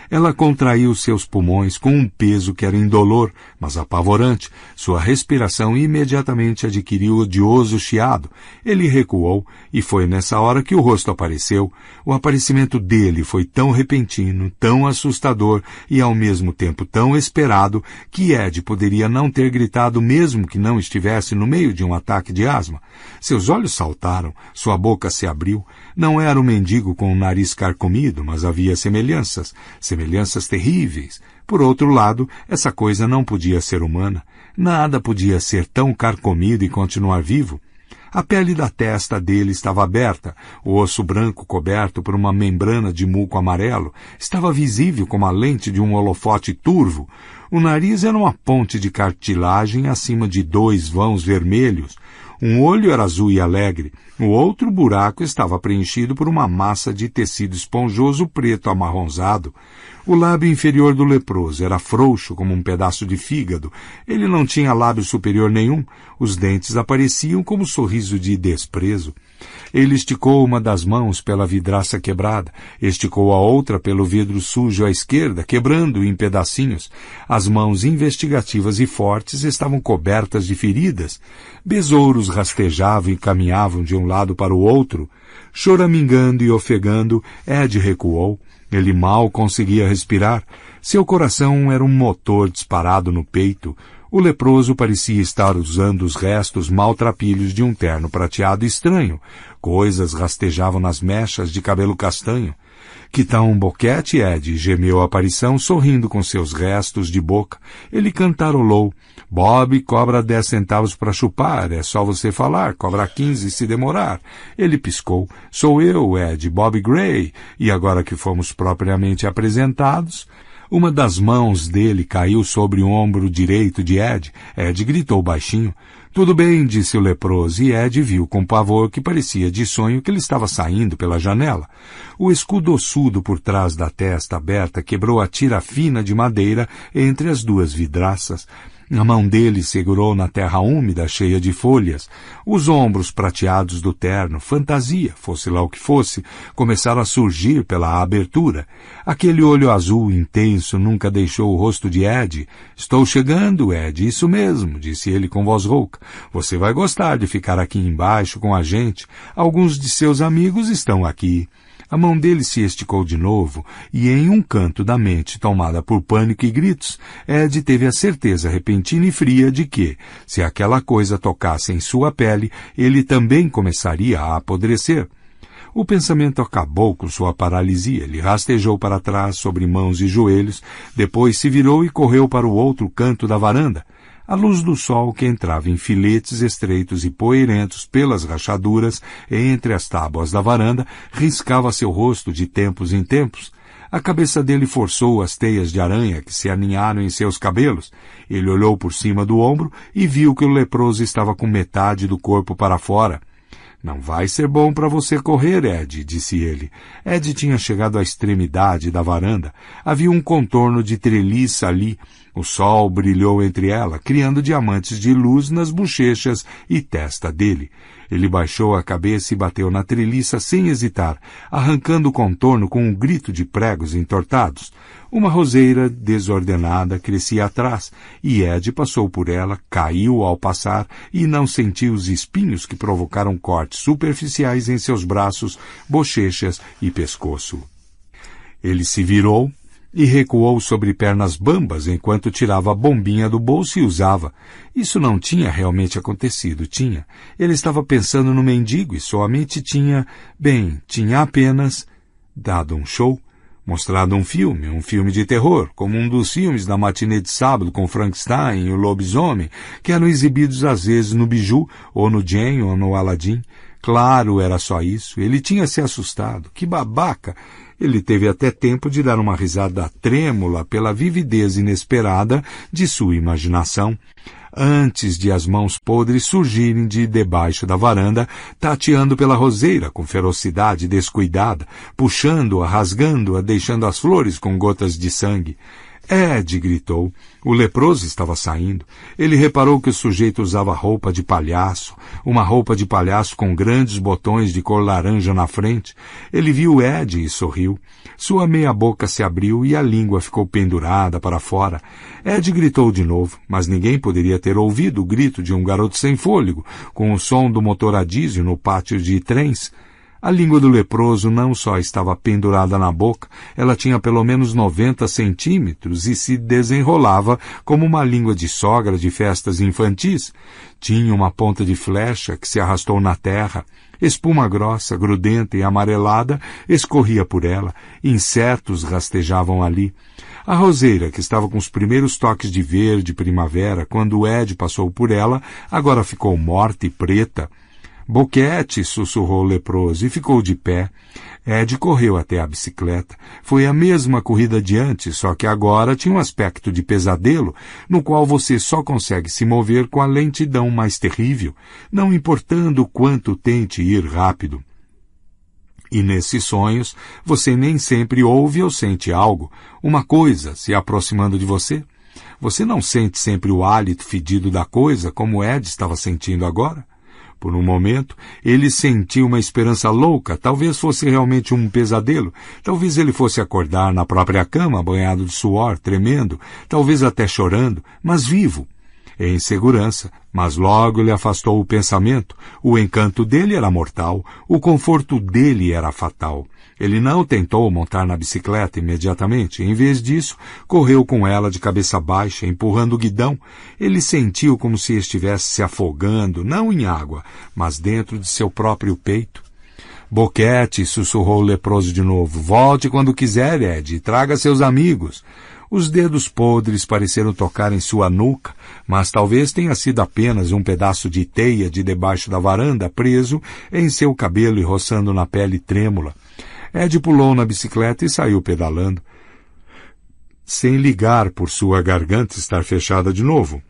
Speaker 1: Ela contraiu seus pulmões com um peso que era indolor, mas apavorante. Sua respiração imediatamente adquiriu odioso chiado. Ele recuou, e foi nessa hora que o rosto apareceu. O aparecimento dele foi tão repentino, tão assustador e ao mesmo tempo tão esperado que Ed poderia não ter gritado mesmo que não estivesse no meio de um ataque de asma. Seus olhos saltaram, sua boca se abriu. Não era um mendigo com o nariz carcomido, mas havia semelhanças terríveis. Por outro lado, essa coisa não podia ser humana. Nada podia ser tão carcomido e continuar vivo. A pele da testa dele estava aberta, o osso branco coberto por uma membrana de muco amarelo estava visível como a lente de um holofote turvo. O nariz era uma ponte de cartilagem acima de 2 vãos vermelhos. Um olho era azul e alegre, o outro buraco estava preenchido por uma massa de tecido esponjoso preto amarronzado. O lábio inferior do leproso era frouxo como um pedaço de fígado. Ele não tinha lábio superior nenhum. Os dentes apareciam como um sorriso de desprezo. Ele esticou uma das mãos pela vidraça quebrada, esticou a outra pelo vidro sujo à esquerda, quebrando-o em pedacinhos. As mãos investigativas e fortes estavam cobertas de feridas. Besouros rastejavam e caminhavam de um lado para o outro. Choramingando e ofegando, Ed recuou. Ele mal conseguia respirar. Seu coração era um motor disparado no peito. O leproso parecia estar usando os restos maltrapilhos de um terno prateado estranho. Coisas rastejavam nas mechas de cabelo castanho. Que tal um boquete, Ed? Gemeu a aparição, sorrindo com seus restos de boca. Ele cantarolou. Bob cobra 10 centavos para chupar. É só você falar. Cobra 15 se demorar. Ele piscou. Sou eu, Ed, Bob Gray. E agora que fomos propriamente apresentados... Uma das mãos dele caiu sobre o ombro direito de Ed. Ed gritou baixinho. Tudo bem, disse o leproso, e Ed viu com pavor que parecia de sonho que ele estava saindo pela janela. O escudo ossudo por trás da testa aberta quebrou a tira fina de madeira entre as 2 vidraças. A mão dele segurou na terra úmida, cheia de folhas. Os ombros prateados do terno, fantasia, fosse lá o que fosse, começaram a surgir pela abertura. Aquele olho azul intenso nunca deixou o rosto de Ed. Estou chegando, Ed, isso mesmo, disse ele com voz rouca. Você vai gostar de ficar aqui embaixo com a gente. Alguns de seus amigos estão aqui. A mão dele se esticou de novo, e em um canto da mente tomada por pânico e gritos, Ed teve a certeza repentina e fria de que, se aquela coisa tocasse em sua pele, ele também começaria a apodrecer. O pensamento acabou com sua paralisia. Ele rastejou para trás sobre mãos e joelhos, depois se virou e correu para o outro canto da varanda. A luz do sol, que entrava em filetes estreitos e poeirentos pelas rachaduras entre as tábuas da varanda, riscava seu rosto de tempos em tempos. A cabeça dele forçou as teias de aranha que se aninharam em seus cabelos. Ele olhou por cima do ombro e viu que o leproso estava com metade do corpo para fora. Não vai ser bom para você correr, Ed, disse ele. Ed tinha chegado à extremidade da varanda. Havia um contorno de treliça ali. O sol brilhou entre ela, criando diamantes de luz nas bochechas e testa dele. Ele baixou a cabeça e bateu na treliça sem hesitar, arrancando o contorno com um grito de pregos entortados. Uma roseira desordenada crescia atrás, e Ed passou por ela, caiu ao passar e não sentiu os espinhos que provocaram cortes superficiais em seus braços, bochechas e pescoço. Ele se virou e recuou sobre pernas bambas enquanto tirava a bombinha do bolso e usava. Isso não tinha realmente acontecido, tinha. Ele estava pensando no mendigo e somente tinha apenas dado um show, mostrado um filme de terror, como um dos filmes da matinê de sábado com Frankenstein e o lobisomem, que eram exibidos às vezes no Biju, ou no Jane, ou no Aladdin. Claro, era só isso. Ele tinha se assustado. Que babaca! Ele teve até tempo de dar uma risada trêmula pela vividez inesperada de sua imaginação, antes de as mãos podres surgirem de debaixo da varanda, tateando pela roseira com ferocidade descuidada, puxando-a, rasgando-a, deixando as flores com gotas de sangue. Ed! Gritou. O leproso estava saindo. Ele reparou que o sujeito usava roupa de palhaço, uma roupa de palhaço com grandes botões de cor laranja na frente. Ele viu Ed e sorriu. Sua meia boca se abriu e a língua ficou pendurada para fora. Ed gritou de novo, mas ninguém poderia ter ouvido o grito de um garoto sem fôlego, com o som do motor a diesel no pátio de trens. A língua do leproso não só estava pendurada na boca, ela tinha pelo menos 90 centímetros e se desenrolava como uma língua de sogra de festas infantis. Tinha uma ponta de flecha que se arrastou na terra. Espuma grossa, grudenta e amarelada escorria por ela. Insetos rastejavam ali. A roseira, que estava com os primeiros toques de verde primavera quando Ed passou por ela, agora ficou morta e preta. Boquete! Sussurrou o leproso e ficou de pé. Ed correu até a bicicleta. Foi a mesma corrida de antes, só que agora tinha um aspecto de pesadelo, no qual você só consegue se mover com a lentidão mais terrível, não importando o quanto tente ir rápido. E nesses sonhos, você nem sempre ouve ou sente algo, uma coisa se aproximando de você. Você não sente sempre o hálito fedido da coisa, como Ed estava sentindo agora? Por um momento, ele sentiu uma esperança louca, talvez fosse realmente um pesadelo, talvez ele fosse acordar na própria cama, banhado de suor, tremendo, talvez até chorando, mas vivo. Em segurança, mas logo lhe afastou o pensamento. O encanto dele era mortal, o conforto dele era fatal. Ele não tentou montar na bicicleta imediatamente. Em vez disso, correu com ela de cabeça baixa, empurrando o guidão. Ele sentiu como se estivesse se afogando, não em água, mas dentro de seu próprio peito. Boquete! Sussurrou o leproso de novo. Volte quando quiser, Ed, e traga seus amigos. Os dedos podres pareceram tocar em sua nuca, mas talvez tenha sido apenas um pedaço de teia de debaixo da varanda preso em seu cabelo e roçando na pele trêmula. Ed pulou na bicicleta e saiu pedalando, sem ligar por sua garganta estar fechada de novo.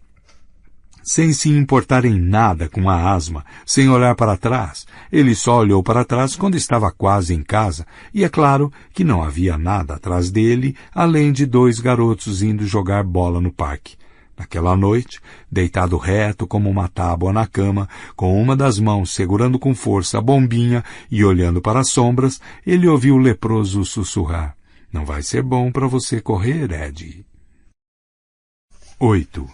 Speaker 1: Sem se importar em nada com a asma, sem olhar para trás. Ele só olhou para trás quando estava quase em casa, e é claro que não havia nada atrás dele, além de 2 garotos indo jogar bola no parque. Naquela noite, deitado reto como uma tábua na cama, com uma das mãos segurando com força a bombinha e olhando para as sombras, ele ouviu o leproso sussurrar. Não vai ser bom para você correr, Ed. 8.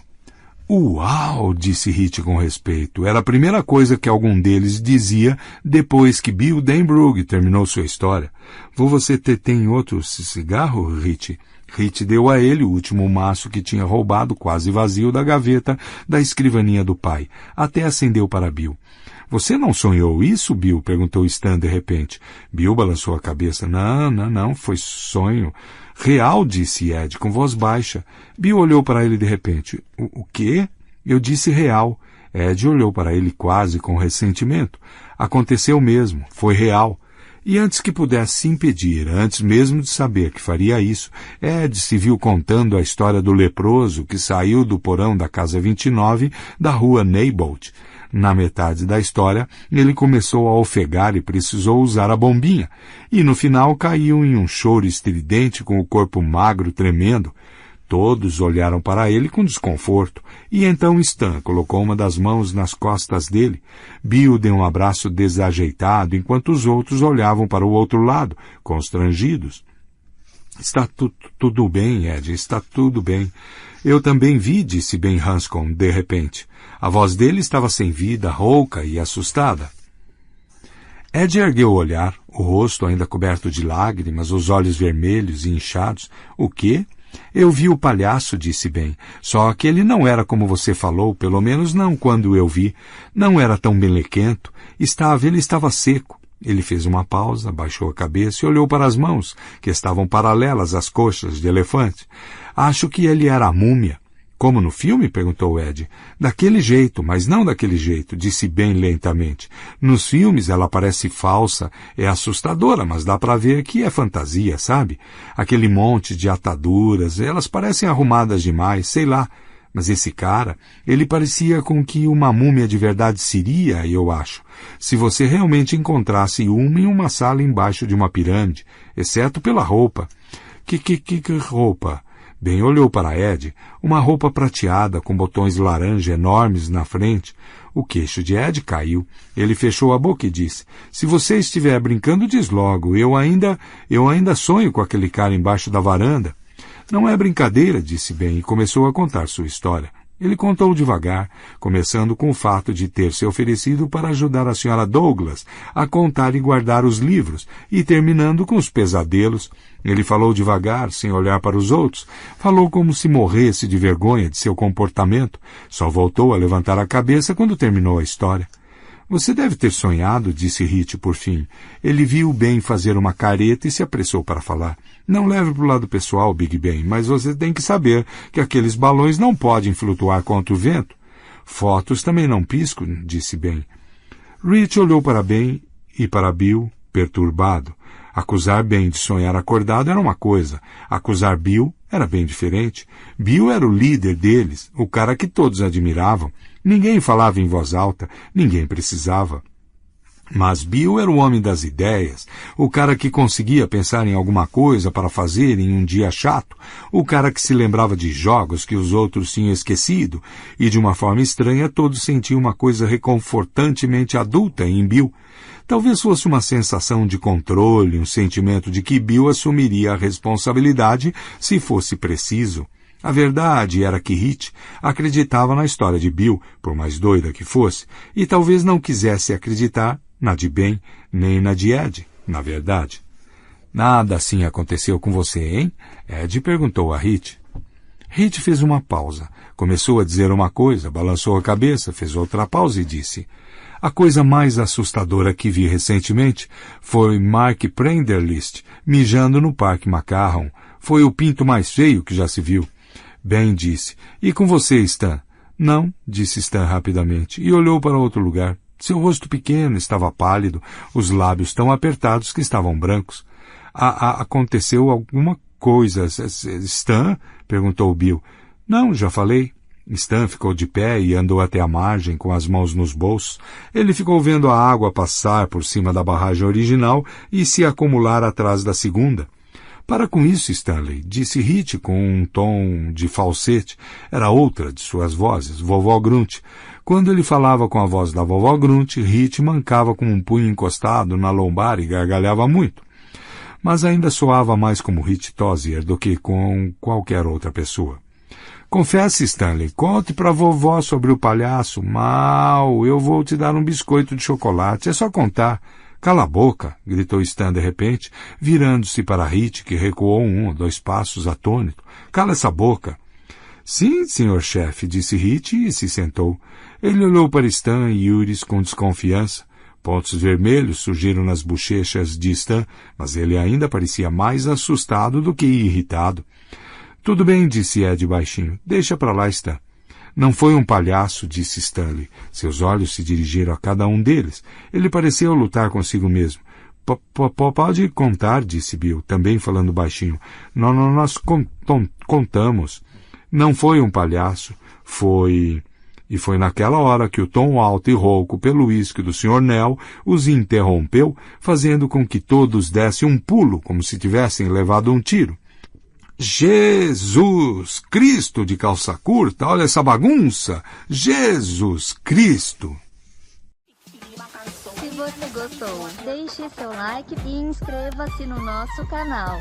Speaker 1: Uau! Disse Hit com respeito. Era a primeira coisa que algum deles dizia depois que Bill Denbrough terminou sua história. Você tem outro cigarro, Hit? Hit deu a ele o último maço que tinha roubado, quase vazio, da gaveta da escrivaninha do pai. Até acendeu para Bill. Você não sonhou isso, Bill? Perguntou Stan de repente. Bill balançou a cabeça. Não, foi sonho. Real, disse Ed, com voz baixa. Bill olhou para ele de repente. O quê? Eu disse real. Ed olhou para ele quase com ressentimento. Aconteceu mesmo, foi real. E antes que pudesse se impedir, antes mesmo de saber que faria isso, Ed se viu contando a história do leproso que saiu do porão da casa 29 da rua Neibolt. Na metade da história, ele começou a ofegar e precisou usar a bombinha, e no final caiu em um choro estridente com o corpo magro tremendo. Todos olharam para ele com desconforto, e então Stan colocou uma das mãos nas costas dele. Bill deu um abraço desajeitado, enquanto os outros olhavam para o outro lado, constrangidos. Está tudo bem, Ed, está tudo bem. Eu também vi, disse Ben Hanscom, de repente. A voz dele estava sem vida, rouca e assustada. Ed ergueu o olhar, o rosto ainda coberto de lágrimas, os olhos vermelhos e inchados. O quê? Eu vi o palhaço, disse Ben. Só que ele não era como você falou, pelo menos não quando eu vi. Não era tão melequento. Ele estava seco. Ele fez uma pausa, baixou a cabeça e olhou para as mãos, que estavam paralelas às coxas de elefante. Acho que ele era a múmia. Como no filme? Perguntou Ed. Daquele jeito, mas não daquele jeito, disse Ben lentamente. Nos filmes ela parece falsa, é assustadora, mas dá para ver que é fantasia, sabe? Aquele monte de ataduras, elas parecem arrumadas demais, sei lá. Mas esse cara, ele parecia com que uma múmia de verdade seria, eu acho, se você realmente encontrasse uma em uma sala embaixo de uma pirâmide, exceto pela roupa. Que roupa? Ben olhou para Ed, uma roupa prateada com botões laranja enormes na frente. O queixo de Ed caiu. Ele fechou a boca e disse, se você estiver brincando, diz logo, eu ainda sonho com aquele cara embaixo da varanda. Não é brincadeira, disse Ben e começou a contar sua história. Ele contou devagar, começando com o fato de ter se oferecido para ajudar a Sra. Douglas a contar e guardar os livros, e terminando com os pesadelos. Ele falou devagar, sem olhar para os outros, falou como se morresse de vergonha de seu comportamento. Só voltou a levantar a cabeça quando terminou a história. Você deve ter sonhado, disse Hit por fim. Ele viu Ben fazer uma careta e se apressou para falar. Não leve para o lado pessoal, Big Ben, mas você tem que saber que aqueles balões não podem flutuar contra o vento. Fotos também não piscam, disse Ben. Rich olhou para Ben e para Bill, perturbado. Acusar Ben de sonhar acordado era uma coisa. Acusar Bill era bem diferente. Bill era o líder deles, o cara que todos admiravam. Ninguém falava em voz alta, ninguém precisava. Mas Bill era o homem das ideias, o cara que conseguia pensar em alguma coisa para fazer em um dia chato, o cara que se lembrava de jogos que os outros tinham esquecido, e de uma forma estranha todos sentiam uma coisa reconfortantemente adulta em Bill. Talvez fosse uma sensação de controle, um sentimento de que Bill assumiria a responsabilidade se fosse preciso. A verdade era que Hit acreditava na história de Bill, por mais doida que fosse, e talvez não quisesse acreditar na de Ben, nem na de Ed, na verdade. Nada assim aconteceu com você, hein? Ed perguntou a Hit. Hit fez uma pausa, começou a dizer uma coisa, balançou a cabeça, fez outra pausa e disse, a coisa mais assustadora que vi recentemente foi Mark Prenderlist mijando no Parque Macarron. Foi o pinto mais feio que já se viu. Ben disse, e com você, Stan? Não, disse Stan rapidamente, e olhou para outro lugar. Seu rosto pequeno estava pálido, os lábios tão apertados que estavam brancos. Aconteceu alguma coisa, Stan? Perguntou Bill. Não, já falei. Stan ficou de pé e andou até a margem com as mãos nos bolsos. Ele ficou vendo a água passar por cima da barragem original e se acumular atrás da segunda. Para com isso, Stanley, disse Hit com um tom de falsete. Era outra de suas vozes, Vovó Grunt. Quando ele falava com a voz da Vovó Grunt, Hit mancava com um punho encostado na lombar e gargalhava muito. Mas ainda soava mais como Hit Tozier do que com qualquer outra pessoa. Confesse, Stanley, conte para a vovó sobre o palhaço. Mal, eu vou te dar um biscoito de chocolate, é só contar. Cala a boca, gritou Stan de repente, virando-se para Hit, que recuou 1 ou 2 passos atônito. Cala essa boca. Sim, senhor chefe, disse Hit e se sentou. Ele olhou para Stan e Yuris com desconfiança. Pontos vermelhos surgiram nas bochechas de Stan, mas ele ainda parecia mais assustado do que irritado. Tudo bem, disse Ed baixinho. Deixa para lá, Stan. Não foi um palhaço, disse Stanley. Seus olhos se dirigiram a cada um deles. Ele pareceu lutar consigo mesmo. Pode contar, disse Bill, também falando baixinho. Nós contamos. Não foi um palhaço. Foi... E foi naquela hora que o tom alto e rouco pelo uísque do Sr. Nell os interrompeu, fazendo com que todos dessem um pulo, como se tivessem levado um tiro. Jesus Cristo de calça curta, olha essa bagunça! Jesus Cristo!
Speaker 2: Se você gostou, deixe seu like e inscreva-se no nosso canal.